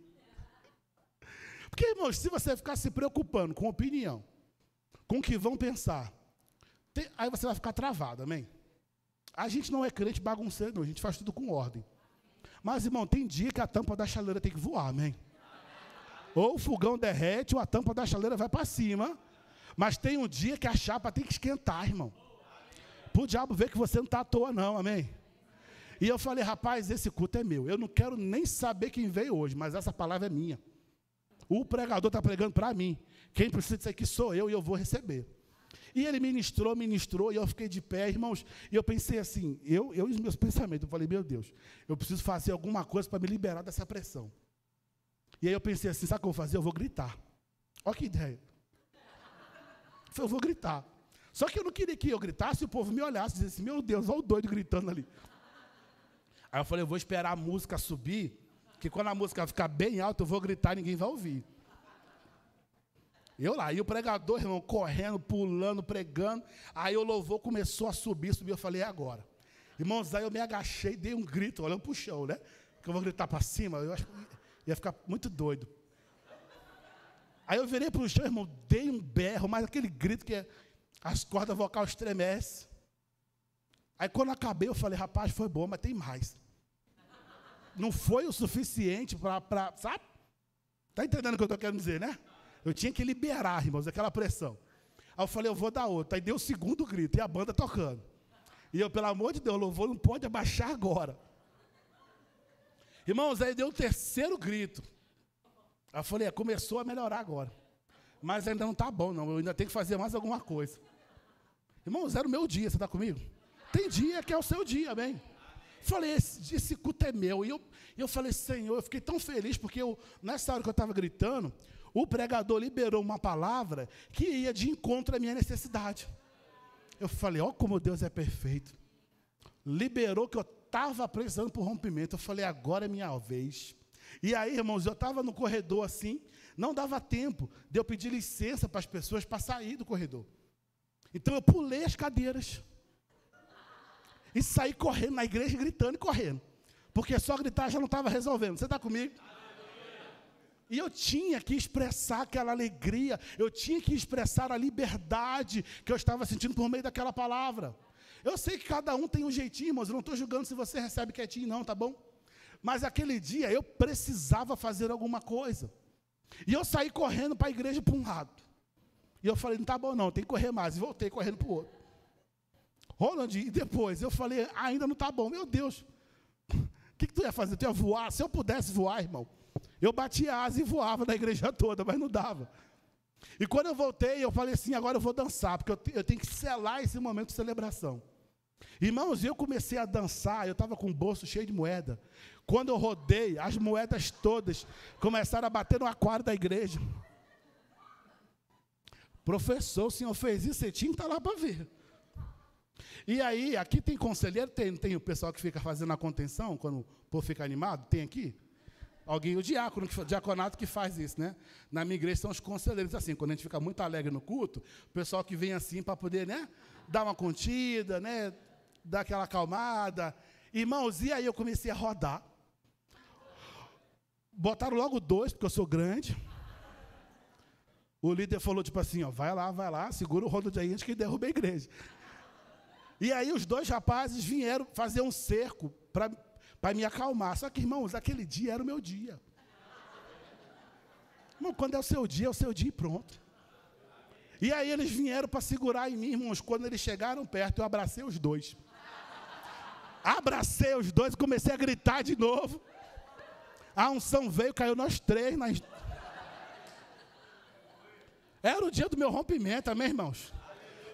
S3: Porque, irmãos, se você ficar se preocupando com opinião, com o que vão pensar, aí você vai ficar travado, amém? A gente não é crente bagunceiro, não, a gente faz tudo com ordem. Mas, irmão, tem dia que a tampa da chaleira tem que voar, amém? Ou o fogão derrete, ou a tampa da chaleira vai para cima. Mas tem um dia que a chapa tem que esquentar, irmão. Para o diabo ver que você não está à toa, não, amém? E eu falei, rapaz, esse culto é meu. Eu não quero nem saber quem veio hoje, mas essa palavra é minha. O pregador está pregando para mim. Quem precisa disso aqui sou eu e eu vou receber. E ele ministrou, e eu fiquei de pé, irmãos, e eu pensei assim, eu e os meus pensamentos, eu falei, meu Deus, eu preciso fazer alguma coisa para me liberar dessa pressão. E aí eu pensei assim, sabe o que eu vou fazer? Eu vou gritar. Olha que ideia. Eu falei, eu vou gritar. Só que eu não queria que eu gritasse e o povo me olhasse e dissesse assim, meu Deus, olha o doido gritando ali. Aí eu falei, eu vou esperar a música subir, que quando a música ficar bem alta, eu vou gritar e ninguém vai ouvir. Eu lá, e o pregador, irmão, correndo, pulando, pregando. Aí o louvor começou a subir, eu falei, é agora. Irmãos, aí eu me agachei, dei um grito, olhando para o chão, né? Que eu vou gritar para cima, eu acho que ia ficar muito doido. Aí eu virei para o chão, irmão, dei um berro, mas aquele grito que as cordas vocais estremecem. Aí quando acabei, eu falei, rapaz, foi bom, mas tem mais. Não foi o suficiente para, sabe? Está entendendo o que eu estou querendo dizer, né? Eu tinha que liberar, irmãos, aquela pressão. Aí eu falei, eu vou dar outra. Aí deu o segundo grito, e a banda tocando. E eu, pelo amor de Deus, o louvor não pode abaixar agora. Irmãos, aí deu o terceiro grito. Aí eu falei, começou a melhorar agora. Mas ainda não está bom, não. Eu ainda tenho que fazer mais alguma coisa. Irmãos, era o meu dia, você está comigo? Tem dia que é o seu dia, amém? Falei, esse culto é meu. E eu falei, Senhor, eu fiquei tão feliz, porque nessa hora que eu estava gritando, o pregador liberou uma palavra que ia de encontro à minha necessidade. Eu falei, ó como Deus é perfeito. Liberou que eu estava precisando por rompimento. Eu falei, agora é minha vez. E aí, irmãos, eu estava no corredor assim, não dava tempo de eu pedir licença para as pessoas para sair do corredor. Então eu pulei as cadeiras e saí correndo na igreja, gritando e correndo. Porque só gritar já não estava resolvendo. Você está comigo? E eu tinha que expressar aquela alegria, eu tinha que expressar a liberdade que eu estava sentindo por meio daquela palavra. Eu sei que cada um tem um jeitinho, irmãos, eu não estou julgando se você recebe quietinho não, tá bom? Mas aquele dia eu precisava fazer alguma coisa. E eu saí correndo para a igreja para um lado. E eu falei, não tá bom não, tem que correr mais. E voltei correndo para o outro. Roland, e depois eu falei, ainda não tá bom. Meu Deus, o que tu ia fazer? Tu ia voar? Se eu pudesse voar, irmão, Eu batia asa e voava na igreja toda, mas não dava. E quando eu voltei, eu falei assim, agora eu vou dançar, porque eu tenho que selar esse momento de celebração. Irmãos, eu comecei a dançar, eu estava com o bolso cheio de moeda. Quando eu rodei, as moedas todas começaram a bater no aquário da igreja. Professor, o senhor fez isso, você tinha que estar lá para ver. E aí, aqui tem conselheiro, tem o pessoal que fica fazendo a contenção, quando o povo fica animado, tem aqui? Alguém, o diaconato que faz isso, né? Na minha igreja são os conselheiros, assim, quando a gente fica muito alegre no culto, o pessoal que vem assim para poder, né, dar uma contida, né, dar aquela acalmada. Irmãos, e aí eu comecei a rodar. Botaram logo 2, porque eu sou grande. O líder falou, tipo assim, ó, vai lá, segura o rodo de aí antes que derruba a igreja. E aí os 2 rapazes vieram fazer um cerco para me acalmar. Só que, irmãos, aquele dia era o meu dia. Irmão, quando é o seu dia e pronto. E aí eles vieram para segurar em mim, irmãos. Quando eles chegaram perto, eu abracei os 2. Abracei os 2 e comecei a gritar de novo. A unção veio, caiu nós 3. Era o dia do meu rompimento, amém, irmãos?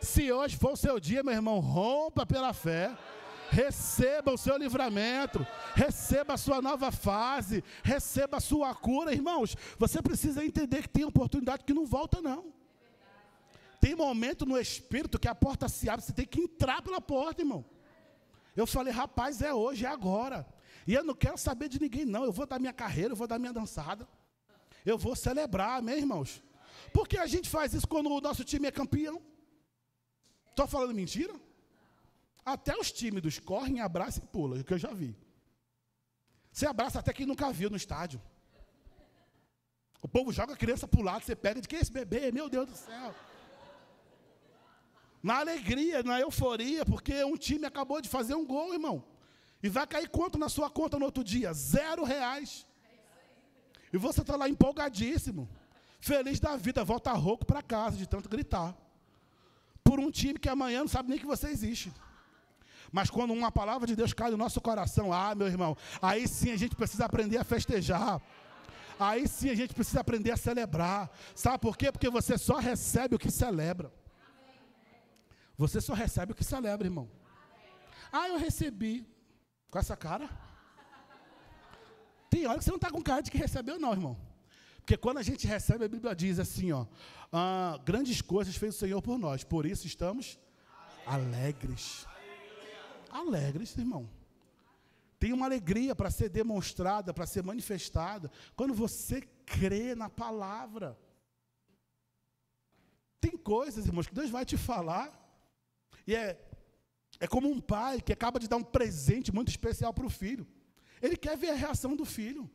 S3: Se hoje for o seu dia, meu irmão, rompa pela fé. Receba o seu livramento, receba a sua nova fase, receba a sua cura. Irmãos, você precisa entender que tem oportunidade que não volta, não. Tem momento no Espírito que a porta se abre, você tem que entrar pela porta, irmão. Eu falei, rapaz, é hoje, é agora. E eu não quero saber de ninguém, não. Eu vou dar minha carreira, eu vou dar minha dançada. Eu vou celebrar, amém, irmãos? Porque a gente faz isso quando o nosso time é campeão. Estou falando mentira? Até os tímidos correm, abraçam e pulam, que eu já vi. Você abraça até quem nunca viu no estádio. O povo joga a criança para o lado, você pega, de que é esse bebê? Meu Deus do céu. Na alegria, na euforia, porque um time acabou de fazer um gol, irmão. E vai cair quanto na sua conta no outro dia? R$0. E você está lá empolgadíssimo, feliz da vida, volta rouco para casa de tanto gritar. Por um time que amanhã não sabe nem que você existe. Mas quando uma palavra de Deus cai no nosso coração, meu irmão, aí sim a gente precisa aprender a festejar. Aí sim a gente precisa aprender a celebrar. Sabe por quê? Porque você só recebe o que celebra. Você só recebe o que celebra, irmão. Eu recebi. Com essa cara? Tem hora que você não está com cara de que recebeu, não, irmão. Porque quando a gente recebe, a Bíblia diz assim, grandes coisas fez o Senhor por nós, por isso estamos alegres. Alegres, irmão. Tem uma alegria para ser demonstrada, para ser manifestada, quando você crê na palavra. Tem coisas, irmãos, que Deus vai te falar, e é como um pai que acaba de dar um presente muito especial para o filho. Ele quer ver a reação do filho.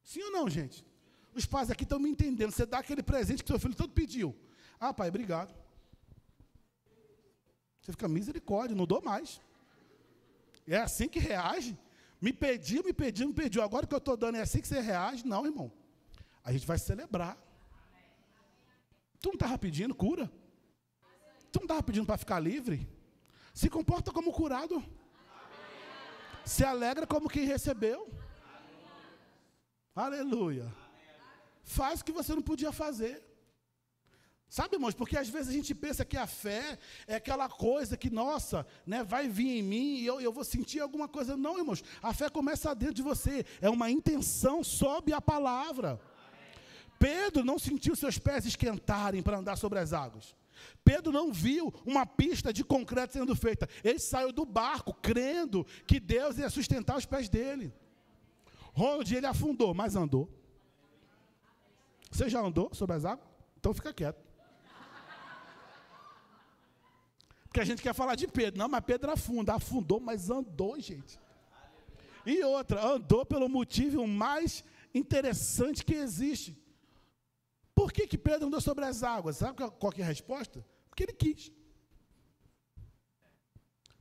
S3: Sim ou não, gente? Os pais aqui estão me entendendo. Você dá aquele presente que seu filho todo pediu. Pai, obrigado. Você fica, misericórdia, não dou mais. É assim que reage? Me pediu. Agora que eu estou dando, é assim que você reage? Não, irmão. A gente vai celebrar. Tu não estava pedindo cura? Tu não estava pedindo para ficar livre? Se comporta como curado. Se alegra como quem recebeu. Aleluia. Faz o que você não podia fazer. Sabe, irmãos, porque às vezes a gente pensa que a fé é aquela coisa que, nossa, né, vai vir em mim e eu vou sentir alguma coisa. Não, irmãos, a fé começa dentro de você. É uma intenção, sobe a palavra. Pedro não sentiu seus pés esquentarem para andar sobre as águas. Pedro não viu uma pista de concreto sendo feita. Ele saiu do barco crendo que Deus ia sustentar os pés dele. Onde ele afundou, mas andou. Você já andou sobre as águas? Então fica quieto. Porque a gente quer falar de Pedro. Não, mas Pedro afundou, mas andou, gente. E outra, andou pelo motivo mais interessante que existe. Por que Pedro andou sobre as águas? Sabe qual que é a resposta? Porque ele quis.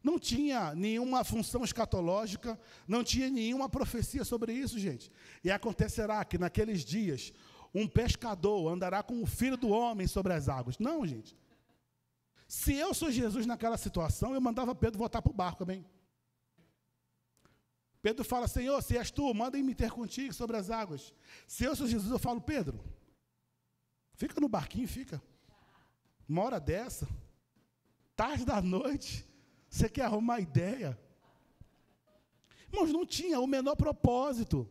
S3: Não tinha nenhuma função escatológica, não tinha nenhuma profecia sobre isso, gente. E acontecerá que naqueles dias, um pescador andará com o Filho do Homem sobre as águas. Não, gente. Se eu sou Jesus naquela situação, eu mandava Pedro voltar para o barco também. Pedro fala, Senhor, se és tu, manda-me ter contigo sobre as águas. Se eu sou Jesus, eu falo, Pedro, fica no barquinho, fica. Uma hora dessa, tarde da noite, você quer arrumar ideia? Irmãos, não tinha o menor propósito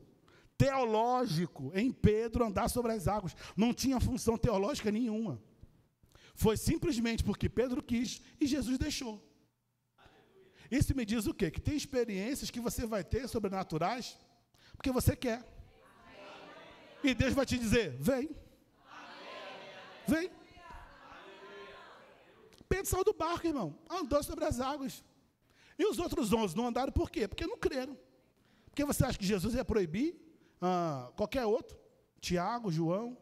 S3: teológico em Pedro andar sobre as águas. Não tinha função teológica nenhuma. Foi simplesmente porque Pedro quis e Jesus deixou. Isso me diz o quê? Que tem experiências que você vai ter sobrenaturais porque você quer. E Deus vai te dizer, vem. Vem. Pedro saiu do barco, irmão. Andou sobre as águas. E os outros 11 não andaram por quê? Porque não creram. Porque você acha que Jesus ia proibir qualquer outro? Tiago, João.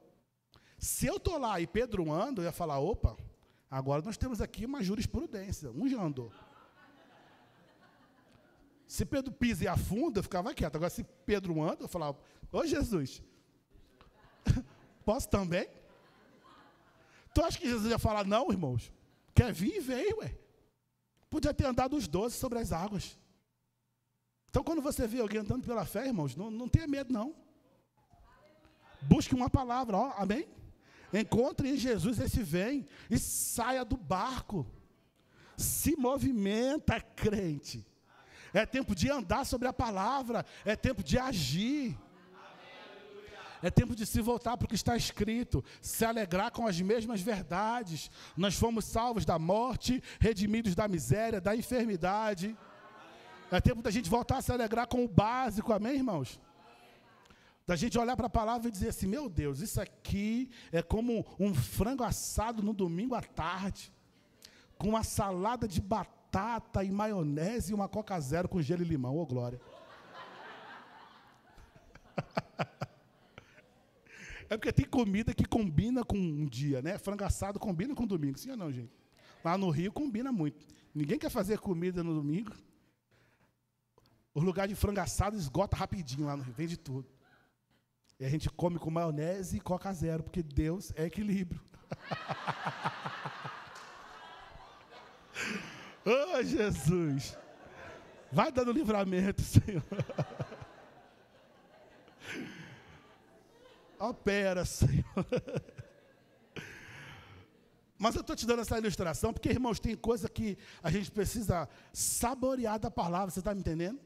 S3: Se eu estou lá e Pedro anda, eu ia falar, opa, agora nós temos aqui uma jurisprudência. Um já andou. Se Pedro pisa e afunda, eu ficava quieto. Agora, se Pedro anda, eu falava, ô Jesus, posso também? Tu acha que Jesus ia falar, não, irmãos? Quer vir e veio, ué. Podia ter andado os 12 sobre as águas. Então, quando você vê alguém andando pela fé, irmãos, não tenha medo, não. Busque uma palavra, ó, amém? Encontre em Jesus esse vem e saia do barco. Se movimenta, crente. É tempo de andar sobre a palavra, é tempo de agir. É tempo de se voltar para o que está escrito, se alegrar com as mesmas verdades. Nós fomos salvos da morte, redimidos da miséria, da enfermidade. É tempo da gente voltar a se alegrar com o básico, amém, irmãos? Da gente olhar para a palavra e dizer assim, meu Deus, isso aqui é como um frango assado no domingo à tarde, com uma salada de batata e maionese e uma Coca Zero com gelo e limão, ô glória. É porque tem comida que combina com um dia, né? Frango assado combina com domingo, sim ou não, gente? Lá no Rio combina muito. Ninguém quer fazer comida no domingo. O lugar de frango assado esgota rapidinho lá no Rio, vende tudo. E a gente come com maionese e Coca Zero, porque Deus é equilíbrio. Oh, Jesus! Vai dando livramento, Senhor. Opera, Senhor. Mas eu estou te dando essa ilustração porque, irmãos, tem coisa que a gente precisa saborear da palavra, você está me entendendo?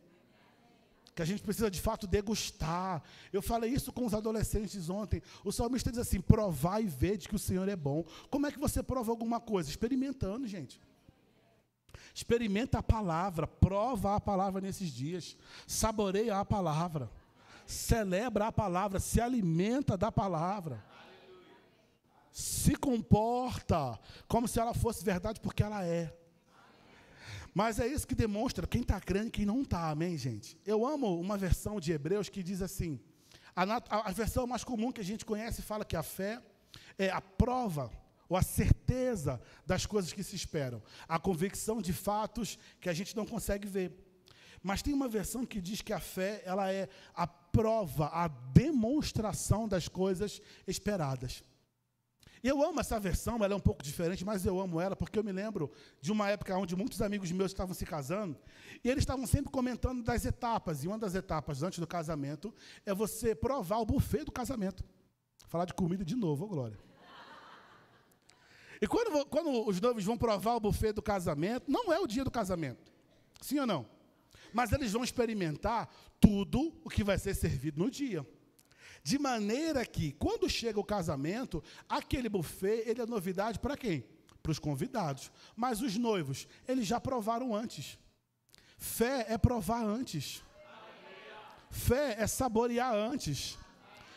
S3: Que a gente precisa, de fato, degustar. Eu falei isso com os adolescentes ontem. O salmista diz assim, provar e ver de que o Senhor é bom. Como é que você prova alguma coisa? Experimentando, gente. Experimenta a palavra, prova a palavra nesses dias. Saboreia a palavra. Celebra a palavra, se alimenta da palavra. Se comporta como se ela fosse verdade, porque ela é. Mas é isso que demonstra quem está crendo e quem não está, amém, gente? Eu amo uma versão de Hebreus que diz assim, a versão mais comum que a gente conhece fala que a fé é a prova ou a certeza das coisas que se esperam, a convicção de fatos que a gente não consegue ver. Mas tem uma versão que diz que a fé, ela é a prova, a demonstração das coisas esperadas. Eu amo essa versão, ela é um pouco diferente, mas eu amo ela, porque eu me lembro de uma época onde muitos amigos meus estavam se casando, e eles estavam sempre comentando das etapas, e uma das etapas antes do casamento é você provar o buffet do casamento. Falar de comida de novo, ô glória. E quando os noivos vão provar o buffet do casamento, não é o dia do casamento, sim ou não? Mas eles vão experimentar tudo o que vai ser servido no dia. De maneira que, quando chega o casamento, aquele buffet, ele é novidade para quem? Para os convidados. Mas os noivos, eles já provaram antes. Fé é provar antes. Fé é saborear antes.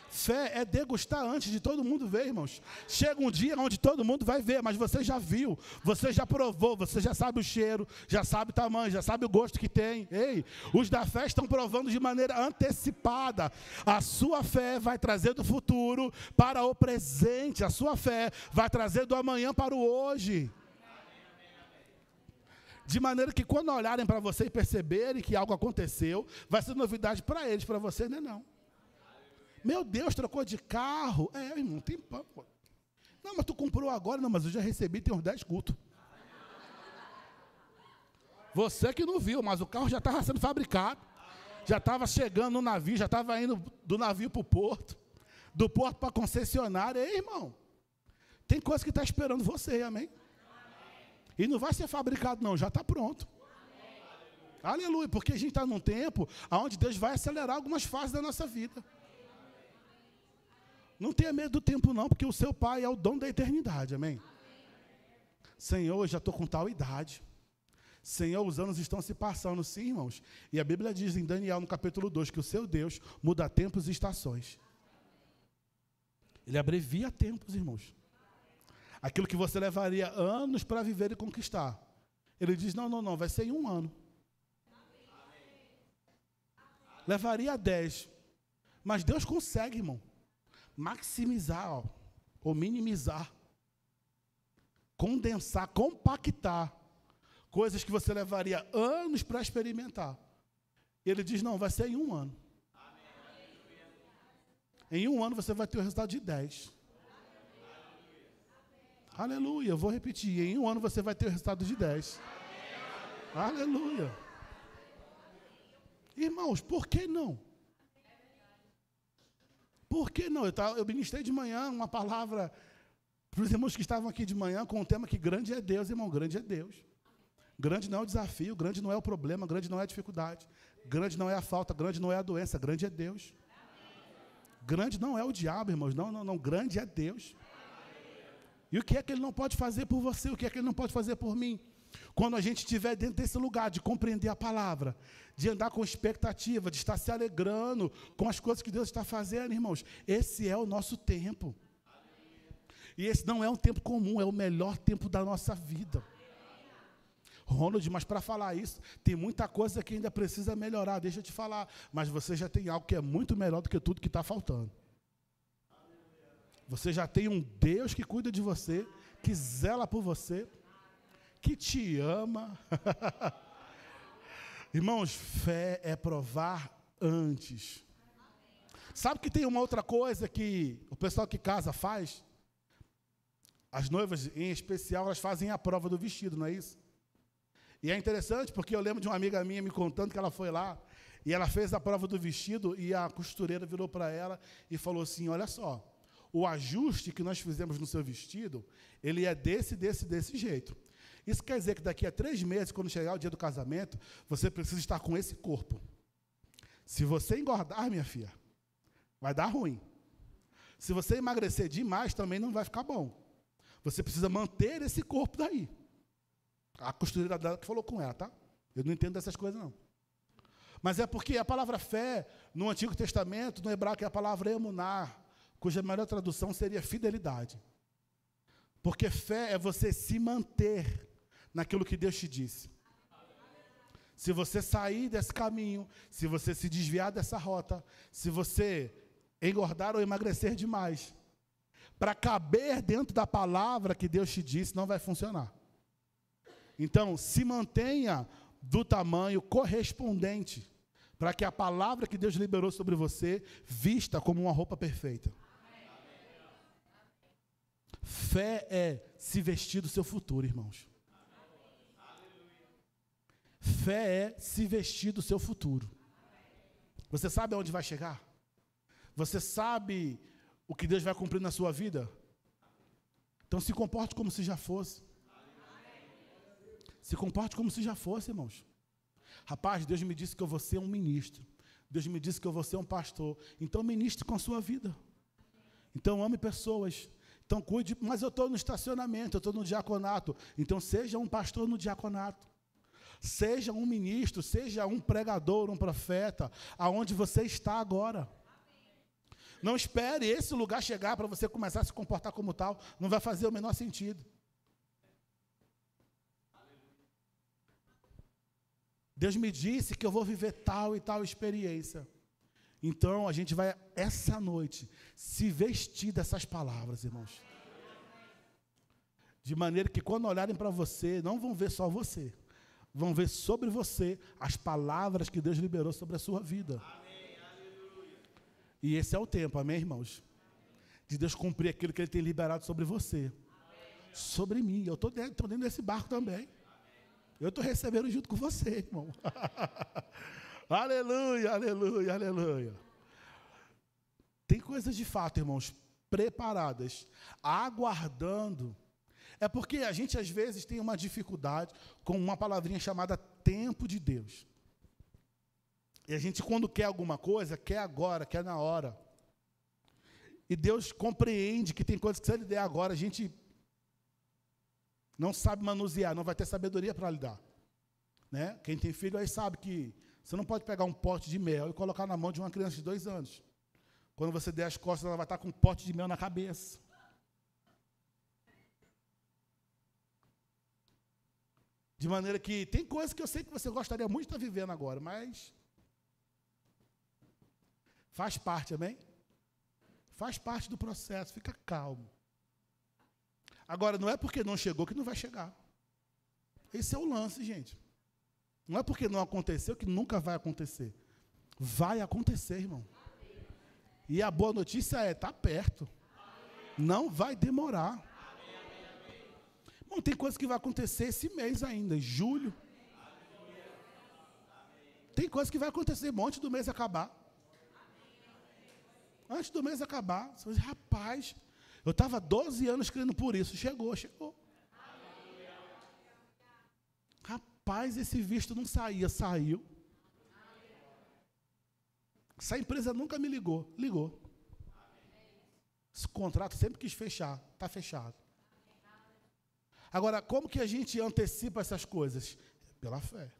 S3: Fé é degustar antes de todo mundo ver, irmãos. Chega um dia onde todo mundo vai ver, mas você já viu, você já provou, você já sabe o cheiro, já sabe o tamanho, já sabe o gosto que tem. Ei, os da fé estão provando de maneira antecipada. A sua fé vai trazer do futuro para o presente. A sua fé vai trazer do amanhã para o hoje. De maneira que quando olharem para você e perceberem que algo aconteceu, vai ser novidade para eles, para você não. Meu Deus, trocou de carro. É, irmão, tem pão. Não, mas tu comprou agora. Não, mas eu já recebi, tem uns 10 cultos. Você que não viu, mas o carro já estava sendo fabricado. Já estava chegando no navio, já estava indo do navio para o porto, do porto para a concessionária. Ei, irmão, tem coisa que está esperando você, amém? E não vai ser fabricado não, já está pronto. Aleluia, porque a gente está num tempo onde Deus vai acelerar algumas fases da nossa vida. Não tenha medo do tempo não, porque o seu Pai é o dono da eternidade, amém? Senhor, eu já estou com tal idade. Senhor, os anos estão se passando, sim, irmãos. E a Bíblia diz em Daniel, no capítulo 2, que o seu Deus muda tempos e estações. Ele abrevia tempos, irmãos. Aquilo que você levaria anos para viver e conquistar. Ele diz, não, vai ser em 1 ano. Levaria 10. Mas Deus consegue, irmão, maximizar, ou minimizar, condensar, compactar coisas que você levaria anos para experimentar. Ele diz, não, vai ser em 1 ano. Em 1 ano você vai ter o resultado de 10. Aleluia, eu vou repetir, em 1 ano você vai ter o resultado de 10. Aleluia. Irmãos, por que não? Por que não? Eu ministrei de manhã uma palavra para os irmãos que estavam aqui de manhã com o tema que grande é Deus, irmão, grande é Deus. Grande não é o desafio, grande não é o problema, grande não é a dificuldade, grande não é a falta, grande não é a doença, grande é Deus. Grande não é o diabo, irmãos, não, grande é Deus. E o que é que Ele não pode fazer por você, o que é que Ele não pode fazer por mim? Quando a gente estiver dentro desse lugar de compreender a palavra, de andar com expectativa, de estar se alegrando com as coisas que Deus está fazendo, irmãos, esse é o nosso tempo. E esse não é um tempo comum, é o melhor tempo da nossa vida. Ronald, mas para falar isso, tem muita coisa que ainda precisa melhorar, deixa eu te falar, mas você já tem algo que é muito melhor do que tudo que está faltando. Você já tem um Deus que cuida de você, que zela por você, que te ama. Irmãos, fé é provar antes. Sabe que tem uma outra coisa que o pessoal que casa faz? As noivas, em especial, elas fazem a prova do vestido, não é isso? E é interessante porque eu lembro de uma amiga minha me contando que ela foi lá e ela fez a prova do vestido e a costureira virou para ela e falou assim, olha só, o ajuste que nós fizemos no seu vestido, ele é desse jeito. Isso quer dizer que daqui a 3 meses, quando chegar o dia do casamento, você precisa estar com esse corpo. Se você engordar, minha filha, vai dar ruim. Se você emagrecer demais, também não vai ficar bom. Você precisa manter esse corpo daí. A costureira dela que falou com ela, tá? Eu não entendo dessas coisas, não. Mas é porque a palavra fé, no Antigo Testamento, no hebraico, é a palavra emuná, cuja melhor tradução seria fidelidade. Porque fé é você se manter naquilo que Deus te disse. Se você sair desse caminho, se você se desviar dessa rota, se você engordar ou emagrecer demais, para caber dentro da palavra que Deus te disse, não vai funcionar. Então, se mantenha do tamanho correspondente, para que a palavra que Deus liberou sobre você vista como uma roupa perfeita. Fé é se vestir do seu futuro, irmãos. Fé é se vestir do seu futuro. Você sabe aonde vai chegar? Você sabe o que Deus vai cumprir na sua vida? Então se comporte como se já fosse. Se comporte como se já fosse, irmãos. Rapaz, Deus me disse que eu vou ser um ministro. Deus me disse que eu vou ser um pastor. Então ministre com a sua vida. Então ame pessoas. Então cuide, mas eu estou no estacionamento, eu estou no diaconato. Então seja um pastor no diaconato. Seja um ministro, seja um pregador, um profeta, aonde você está agora. Não espere esse lugar chegar para você começar a se comportar como tal. Não vai fazer o menor sentido. Deus me disse que eu vou viver tal e tal experiência. Então, a gente vai, essa noite, se vestir dessas palavras, irmãos. De maneira que quando olharem para você, não vão ver só você. Vão ver sobre você as palavras que Deus liberou sobre a sua vida. E esse é o tempo, amém, irmãos? De Deus cumprir aquilo que Ele tem liberado sobre você. Sobre mim. Eu estou dentro desse barco também. Eu estou recebendo junto com você, irmão. Aleluia, aleluia, aleluia. Tem coisas de fato, irmãos, preparadas, aguardando. É porque a gente às vezes tem uma dificuldade com uma palavrinha chamada tempo de Deus. E a gente quando quer alguma coisa, quer agora, quer na hora. E Deus compreende que tem coisas que se Ele der agora, a gente não sabe manusear, não vai ter sabedoria para lidar. Né? Quem tem filho aí sabe que você não pode pegar um pote de mel e colocar na mão de uma criança de 2 anos. Quando você der as costas, ela vai estar com um pote de mel na cabeça. De maneira que tem coisas que eu sei que você gostaria muito de estar vivendo agora, mas faz parte, amém? Faz parte do processo, fica calmo. Agora, não é porque não chegou que não vai chegar. Esse é o lance, gente. Não é porque não aconteceu que nunca vai acontecer. Vai acontecer, irmão. E a boa notícia é, está perto. Não vai demorar. Bom, tem coisa que vai acontecer esse mês ainda, em julho. Tem coisa que vai acontecer antes do mês acabar. Antes do mês acabar, você vai dizer, rapaz, eu estava 12 anos crendo por isso. Chegou. Rapaz, esse visto não saía, saiu. Essa empresa nunca me ligou. Esse contrato sempre quis fechar, está fechado. Agora, como que a gente antecipa essas coisas? Pela fé.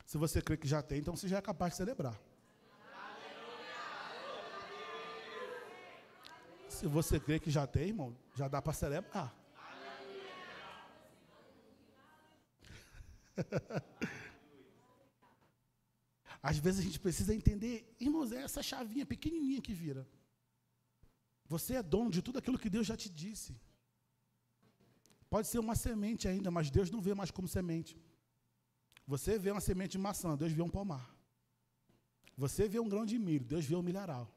S3: Se você crê que já tem, então você já é capaz de celebrar. Se você crê que já tem, irmão, já dá para celebrar. Às vezes a gente precisa entender, irmãos, é essa chavinha pequenininha que vira. Você é dono de tudo aquilo que Deus já te disse. Pode ser uma semente ainda, mas Deus não vê mais como semente. Você vê uma semente de maçã, Deus vê um pomar. Você vê um grão de milho, Deus vê um milharal.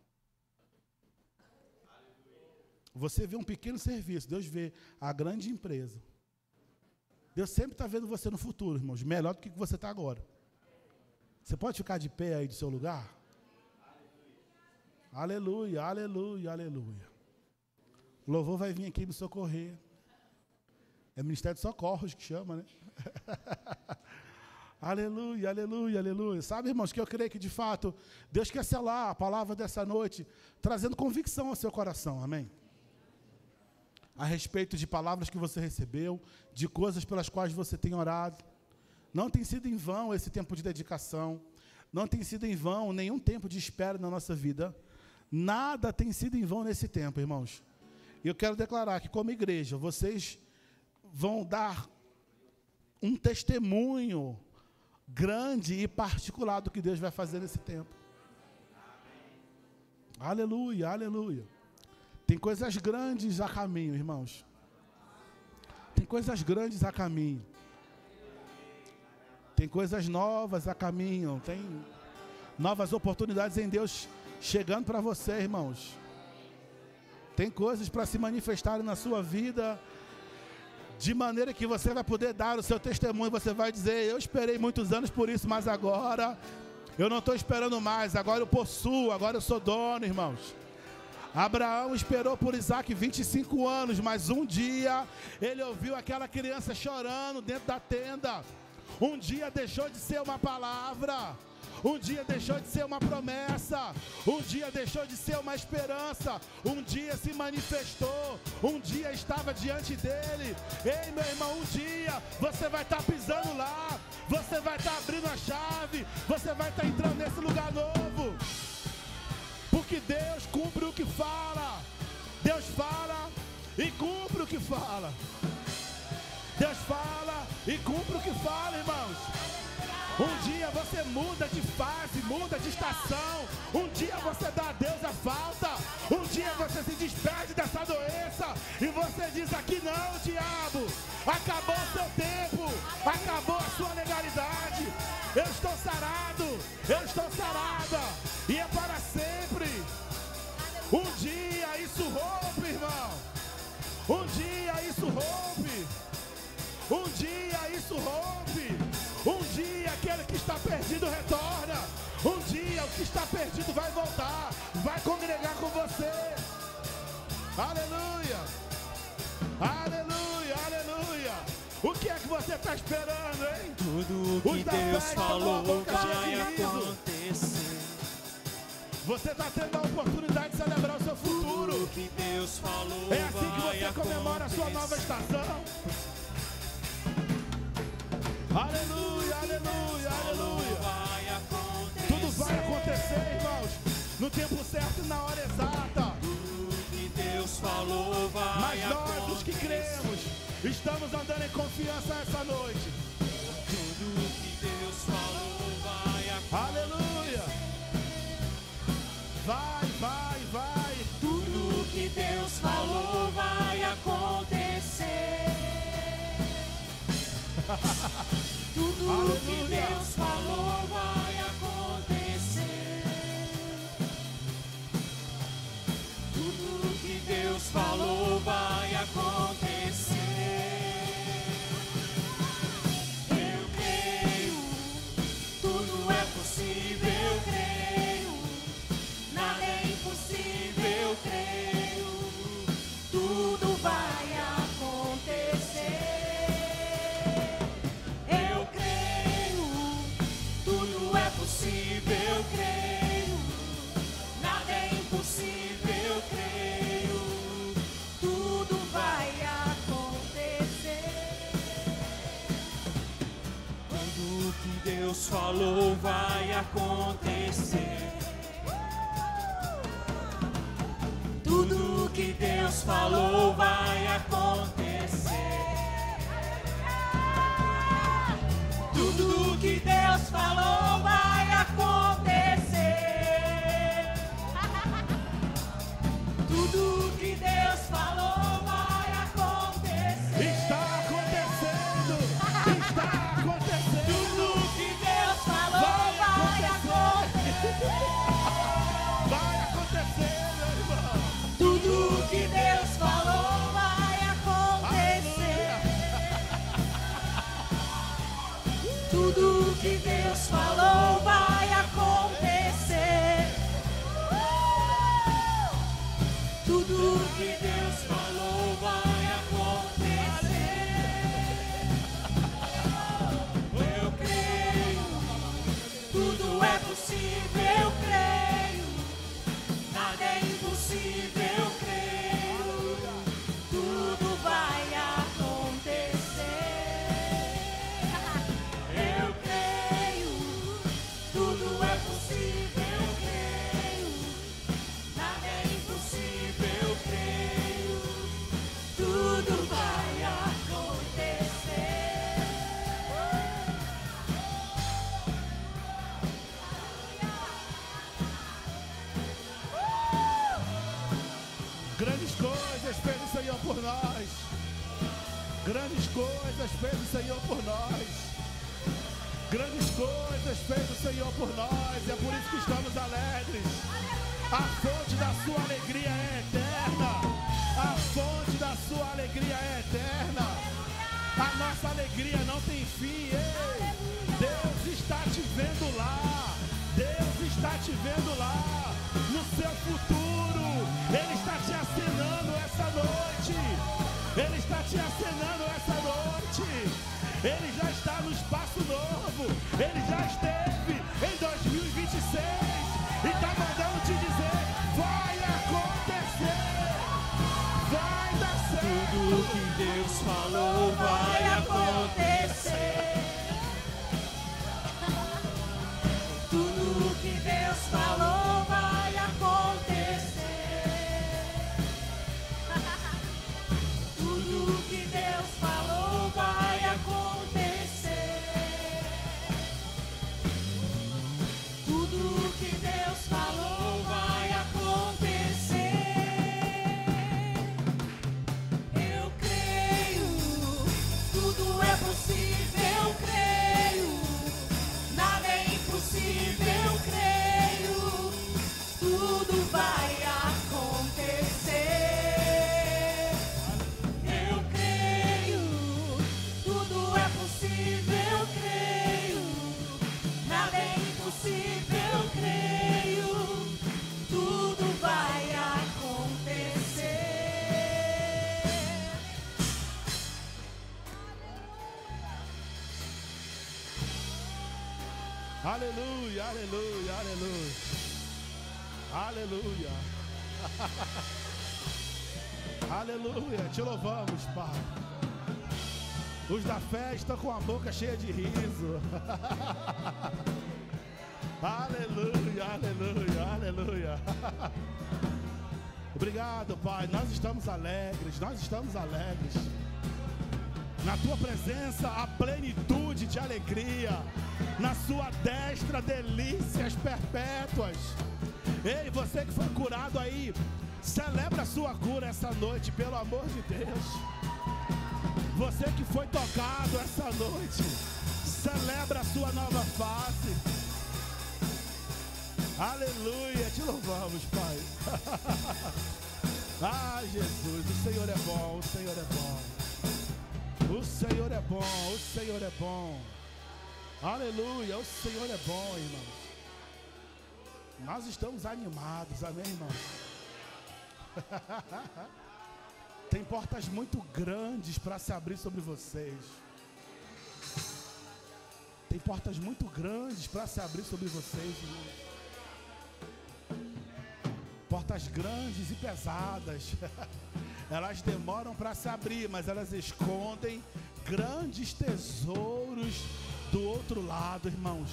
S3: Você vê um pequeno serviço, Deus vê a grande empresa. Deus sempre está vendo você no futuro, irmãos, melhor do que você está agora. Você pode ficar de pé aí do seu lugar? Aleluia, aleluia, aleluia. O louvor vai vir aqui me socorrer. É Ministério de Socorros que chama, né? Aleluia, aleluia, aleluia. Sabe, irmãos, que eu creio que de fato Deus quer selar a palavra dessa noite, trazendo convicção ao seu coração, amém? A respeito de palavras que você recebeu, de coisas pelas quais você tem orado. Não tem sido em vão esse tempo de dedicação, não tem sido em vão nenhum tempo de espera na nossa vida. Nada tem sido em vão nesse tempo, irmãos. E eu quero declarar que como igreja, vocês vão dar um testemunho grande e particular do que Deus vai fazer nesse tempo. Aleluia, aleluia. Tem coisas grandes a caminho, irmãos. Tem coisas grandes a caminho. Tem coisas novas a caminho. Tem novas oportunidades em Deus chegando para você, irmãos. Tem coisas para se manifestarem na sua vida, de maneira que você vai poder dar o seu testemunho. Você vai dizer, eu esperei muitos anos por isso, mas agora eu não estou esperando mais. Agora eu possuo, agora eu sou dono, irmãos. Abraão esperou por Isaac 25 anos, mas um dia ele ouviu aquela criança chorando dentro da tenda. Um dia deixou de ser uma palavra, um dia deixou de ser uma promessa, um dia deixou de ser uma esperança, um dia se manifestou, um dia estava diante dele. Ei, meu irmão, um dia você vai estar pisando lá, você vai estar abrindo a chave, você vai estar entrando nesse lugar novo. Porque Deus cumpre o que fala. Deus fala e cumpre o que fala. Deus fala e cumpre o que fala, irmãos. Um dia você muda de fase, muda de estação. Um dia você dá a Deus a falta. Um dia você se despede dessa doença e você diz, aqui não, diabo. Acabou o seu tempo, acabou a sua legalidade. Eu estou sarado, eu estou sarada. E é para sempre. Um dia isso rompe, irmão. Um dia isso rompe. Um dia isso rompe. Um dia aquele que está perdido perdido retorna. Um dia o que está perdido vai voltar, vai congregar com você. Aleluia, aleluia, aleluia. O que é que você está esperando, hein?
S1: Tudo o que Deus falou vai acontecer.
S3: Você está tendo a oportunidade de celebrar o seu futuro.
S1: Tudo o que Deus falou
S3: É assim que
S1: vai
S3: você comemora a sua nova estação. Aleluia, aleluia, aleluia. Tudo vai acontecer, irmãos, no tempo certo e na hora exata.
S1: Tudo que Deus falou vai
S3: Mas nós, os que cremos, estamos andando em confiança essa noite.
S1: Tudo que Deus falou vai acontecer.
S3: Aleluia. Vai, vai, vai.
S1: Tudo que Deus falou vai acontecer. Tudo
S3: Aleluia.
S1: que Deus falou vai acontecer. Tudo que Deus falou vai acontecer. Eu creio, tudo é possível, eu creio. Nada é impossível, eu creio. Tudo vai acontecer. Eu creio, tudo é possível, eu creio. Nada é impossível, eu creio. Tudo vai acontecer. Tudo que Deus falou vai acontecer. Tudo que Deus falou vai acontecer. Tudo que Deus falou vai acontecer. Tudo que Deus falou vai acontecer.
S3: Está acontecendo. Está acontecendo.
S1: Tudo que Deus falou vai acontecer.
S3: Vai acontecer, meu irmão.
S1: Tudo que Deus falou vai acontecer. Tudo que Deus falou vai acontecer. Tudo que Deus falou vai acontecer. Eu creio, tudo é possível, eu creio. Nada é impossível, eu creio. Tudo vai acontecer. Eu creio, tudo é possível, eu creio. Nada é impossível, eu creio. Tudo vai acontecer.
S3: Grandes coisas fez o Senhor por nós. Grandes coisas fez o Senhor por nós. Grandes coisas fez o Senhor por nós. É por isso que estamos alegres. A fonte da sua alegria é eterna. A fonte da sua alegria é eterna. A nossa alegria não tem fim. Ei, Deus está te vendo lá. Deus está te vendo lá. No seu futuro. Ele está te acenando essa noite. Ele está te acenando essa noite. Ele já está no espaço novo. Ele já esteve em 2026. E está mandando te dizer: vai acontecer. Vai dar certo.
S1: Tudo que Deus falou vai acontecer. Tudo que Deus falou vai acontecer. Tudo que Deus falou vai acontecer.
S2: possível, eu creio. Tudo vai acontecer.
S3: Aleluia, aleluia, aleluia. Aleluia. Aleluia, te louvamos, Pai. Os da fé estão com a boca cheia de riso. Aleluia, aleluia, aleluia. Obrigado, Pai. Nós estamos alegres, nós estamos alegres. Na tua presença há plenitude de alegria. Na sua destra delícias perpétuas. Ei, você que foi curado aí, celebra a sua cura essa noite, pelo amor de Deus. Você que foi tocado essa noite, celebra a sua nova face. Aleluia, te louvamos, Pai. Ah, Jesus, o Senhor é bom, o Senhor é bom. O Senhor é bom, o Senhor é bom. Aleluia, o Senhor é bom, irmãos. Nós estamos animados, amém, irmãos? Tem portas muito grandes para se abrir sobre vocês. Tem portas muito grandes para se abrir sobre vocês, irmãos. Portas grandes e pesadas. Elas demoram para se abrir, mas elas escondem grandes tesouros do outro lado, irmãos.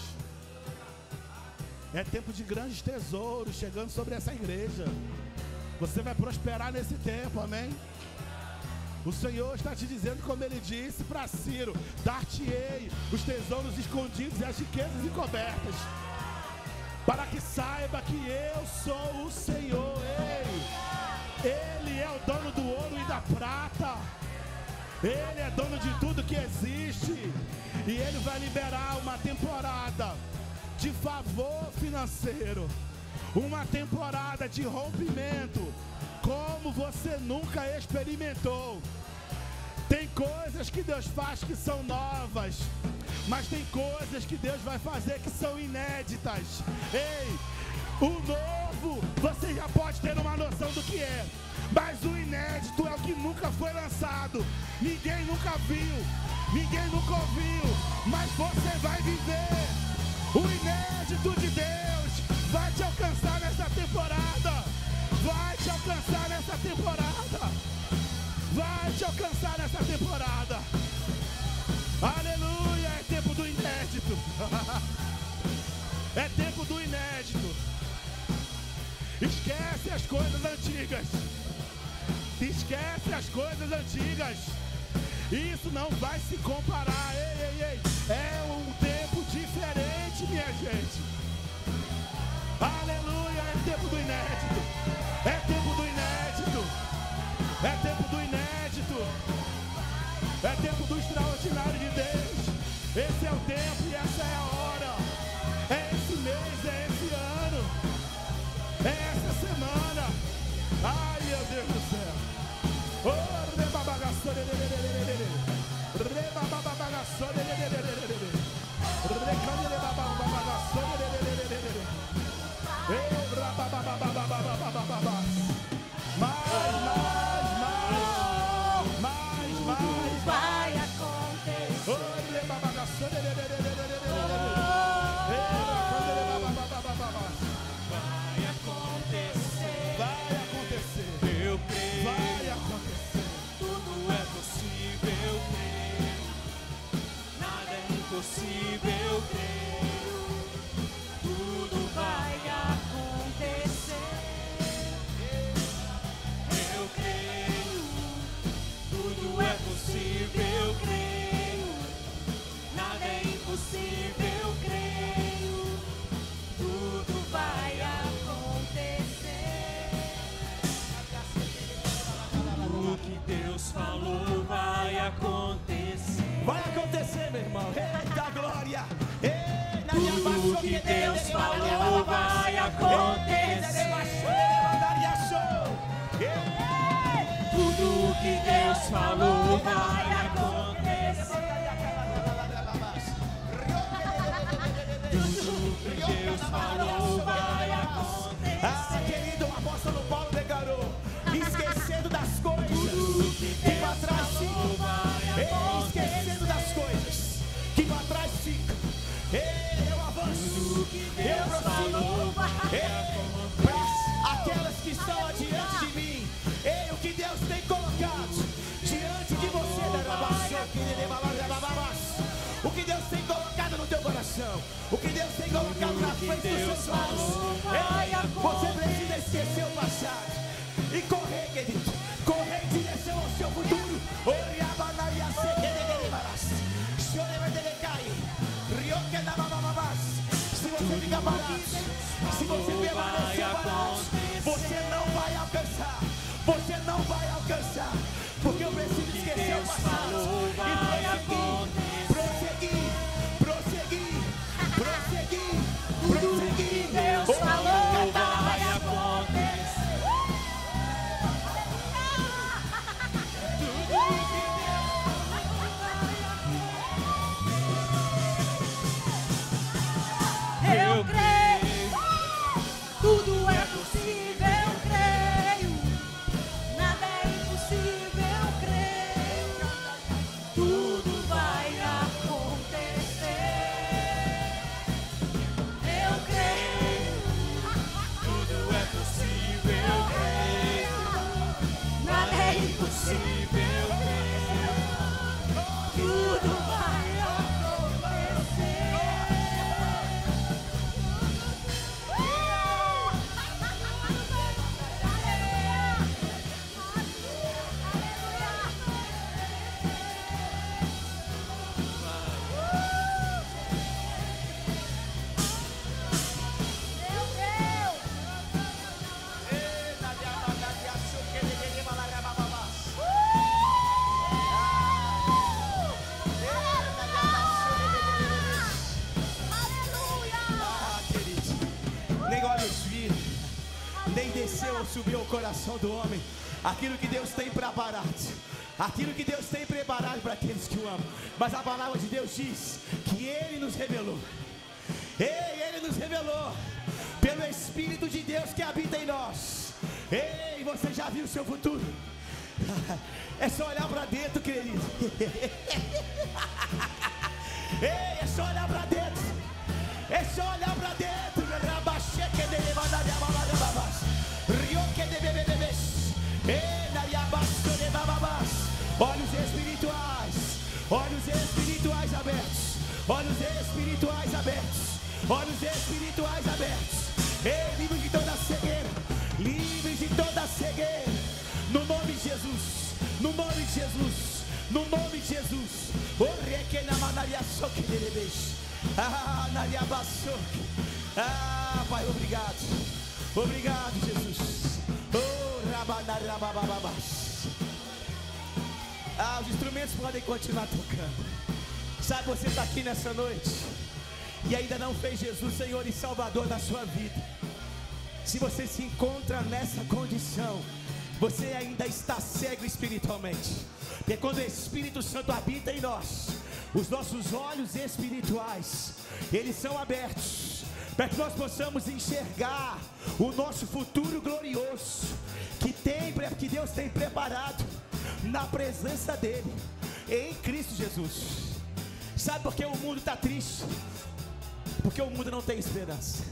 S3: É tempo de grandes tesouros chegando sobre essa igreja. Você vai prosperar nesse tempo, amém? O Senhor está te dizendo, como Ele disse para Ciro: dar-te-ei os tesouros escondidos e as riquezas encobertas, para que saiba que eu sou o Senhor. Ele é o dono do ouro e da prata. Ele é dono de tudo que existe. E Ele vai liberar uma temporada de favor financeiro, uma temporada de rompimento como você nunca experimentou. Tem coisas que Deus faz que são novas, mas tem coisas que Deus vai fazer que são inéditas. Ei, o novo você já pode ter uma noção do que é, mas o inédito é o que nunca foi lançado. Ninguém nunca viu, ninguém nunca ouviu, mas você vai viver. O inédito de Deus vai te alcançar nessa temporada. Vai te alcançar nessa temporada. Vai te alcançar nessa temporada. Aleluia, é tempo do inédito. É tempo do inédito. Esquece as coisas antigas. Esquece as coisas antigas. Isso não vai se comparar. É um tempo diferente, minha gente. Aleluia, é tempo do inédito. É tempo do inédito. É tempo do inédito. É tempo do extraordinário de Deus. Esse é o tempo e essa é a hora. É esse mês, é esse ano. É essa semana. Ai, meu Deus do céu. Oh, rebabagaçou, rebabagaçou, mais.
S2: Vai acontecer.
S1: Vai acontecer. Eu creio.
S3: Vai acontecer.
S1: Tudo é possível, eu creio. Nada é impossível, eu creio. Tudo vai
S2: Acontecer.
S1: Eu creio. Tudo é possível, eu creio. Nada é impossível, eu creio.
S2: Tudo vai acontecer.
S1: O que Deus falou vai acontecer.
S5: Vai acontecer, meu irmão. Eita glória.
S1: Tudo que Deus falou vai acontecer. Tudo que Deus falou vai acontecer. Tudo que
S5: Eu prossigo para aquelas que estão adiante de mim. Ei, o que Deus tem colocado diante de você, o que Deus tem colocado no teu coração, o que Deus tem colocado na frente dos seus olhos. Você precisa esquecer o passado e correr, querido, correr em direção ao seu futuro. Se você ficar parado, se você permanecer parado, você não vai alcançar, você não vai alcançar, porque eu preciso esquecer o passado e prosseguir, prosseguir, prosseguir, prosseguir.
S2: Deus falou, vai acontecer. Eu creio, tudo é possível, eu creio, nada é impossível, eu creio, tudo vai acontecer. Eu creio,
S1: Tudo é possível, eu creio.
S2: nada é impossível, eu creio, tudo vai acontecer.
S5: Nem olhos viram, nem desceu ou subiu ao coração do homem aquilo que Deus tem preparado, aquilo que Deus tem preparado para aqueles que o amam. Mas a palavra de Deus diz que Ele nos revelou. Ei, Ele nos revelou pelo Espírito de Deus que habita em nós. Ei, você já viu o seu futuro? É só olhar para dentro, querido. Ei, é só olhar para dentro. É só olhar para dentro. Olhos espirituais, olhos espirituais abertos, olhos espirituais abertos, olhos espirituais abertos. Ei, livre de toda cegueira, livre de toda cegueira, no nome de Jesus, no nome de Jesus, no nome de Jesus. Ah, Pai, obrigado, obrigado, Jesus. Os instrumentos podem continuar tocando. Sabe, você está aqui nessa noite e ainda não fez Jesus Senhor e Salvador na sua vida. Se você se encontra nessa condição, você ainda está cego espiritualmente. Porque quando o Espírito Santo habita em nós, os nossos olhos espirituais, eles são abertos, para que nós possamos enxergar o nosso futuro glorioso, que Deus tem preparado na presença dEle, em Cristo Jesus. Sabe por que o mundo está triste? Porque o mundo não tem esperança.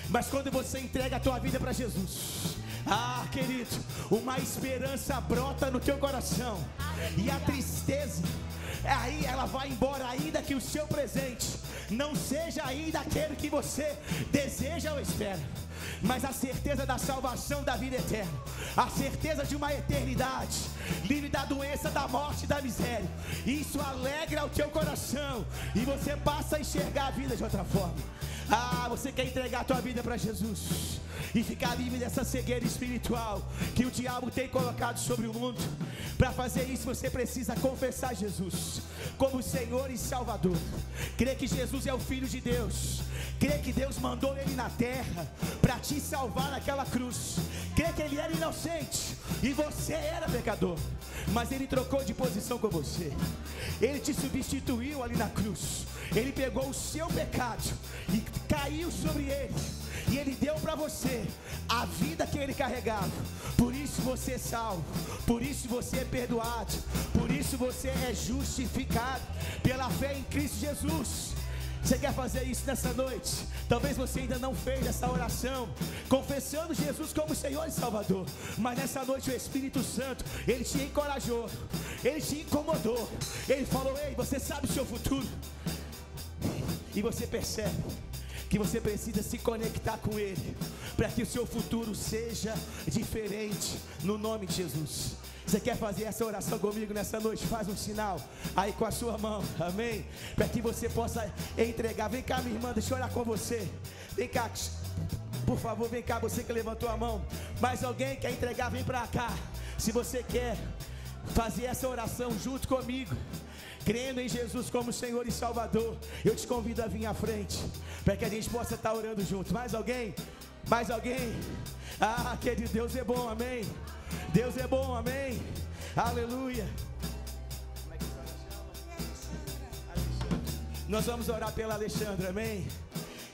S5: Mas quando você entrega a tua vida para Jesus, querido, uma esperança brota no teu coração. E a tristeza, aí ela vai embora, ainda que o seu presente não seja ainda aquele que você deseja ou espera. Mas a certeza da salvação, da vida eterna, a certeza de uma eternidade livre da doença, da morte e da miséria, isso alegra o teu coração e você passa a enxergar a vida de outra forma. Você quer entregar a tua vida para Jesus e ficar livre dessa cegueira espiritual que o diabo tem colocado sobre o mundo? Para fazer isso você precisa confessar Jesus como Senhor e Salvador, crer que Jesus é o Filho de Deus, crer que Deus mandou Ele na terra para te salvar naquela cruz, crer que Ele era inocente e você era pecador, mas Ele trocou de posição com você, Ele te substituiu ali na cruz, Ele pegou o seu pecado e caiu sobre Ele, e Ele deu para você a vida que Ele carregava. Por isso você é salvo, por isso você é perdoado, por isso você é justificado pela fé em Cristo Jesus.
S6: Você quer fazer isso nessa noite? Talvez você ainda não fez essa oração, confessando Jesus como Senhor e Salvador. Mas nessa noite o Espírito Santo, Ele te encorajou, Ele te incomodou. Ele falou: ei, você sabe o seu futuro. E você percebe que você precisa se conectar com Ele, para que o seu futuro seja diferente, no nome de Jesus. Você quer fazer essa oração comigo nessa noite? Faz um sinal aí com a sua mão, amém? Para que você possa entregar. Vem cá, minha irmã, deixa eu orar com você. Vem cá, por favor, vem cá, você que levantou a mão. Mais alguém quer entregar? Vem para cá. Se você quer fazer essa oração junto comigo, crendo em Jesus como Senhor e Salvador, eu te convido a vir à frente, para que a gente possa estar orando junto. Mais alguém? Mais alguém? Ah, que de Deus é bom, amém? Deus é bom, amém? Aleluia. Nós vamos orar pela Alexandra, amém?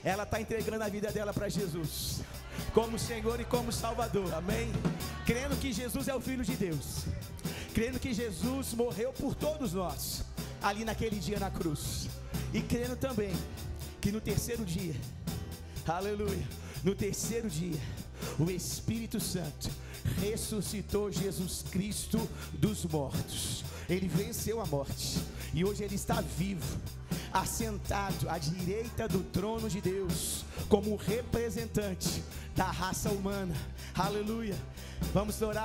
S6: Ela está entregando a vida dela para Jesus, como Senhor e como Salvador, amém? Crendo que Jesus é o Filho de Deus, crendo que Jesus morreu por todos nós, ali naquele dia na cruz, e crendo também que no terceiro dia, aleluia, no terceiro dia, o Espírito Santo ressuscitou Jesus Cristo dos mortos. Ele venceu a morte e hoje Ele está vivo, assentado à direita do trono de Deus, como representante da raça humana. Aleluia. Vamos orar.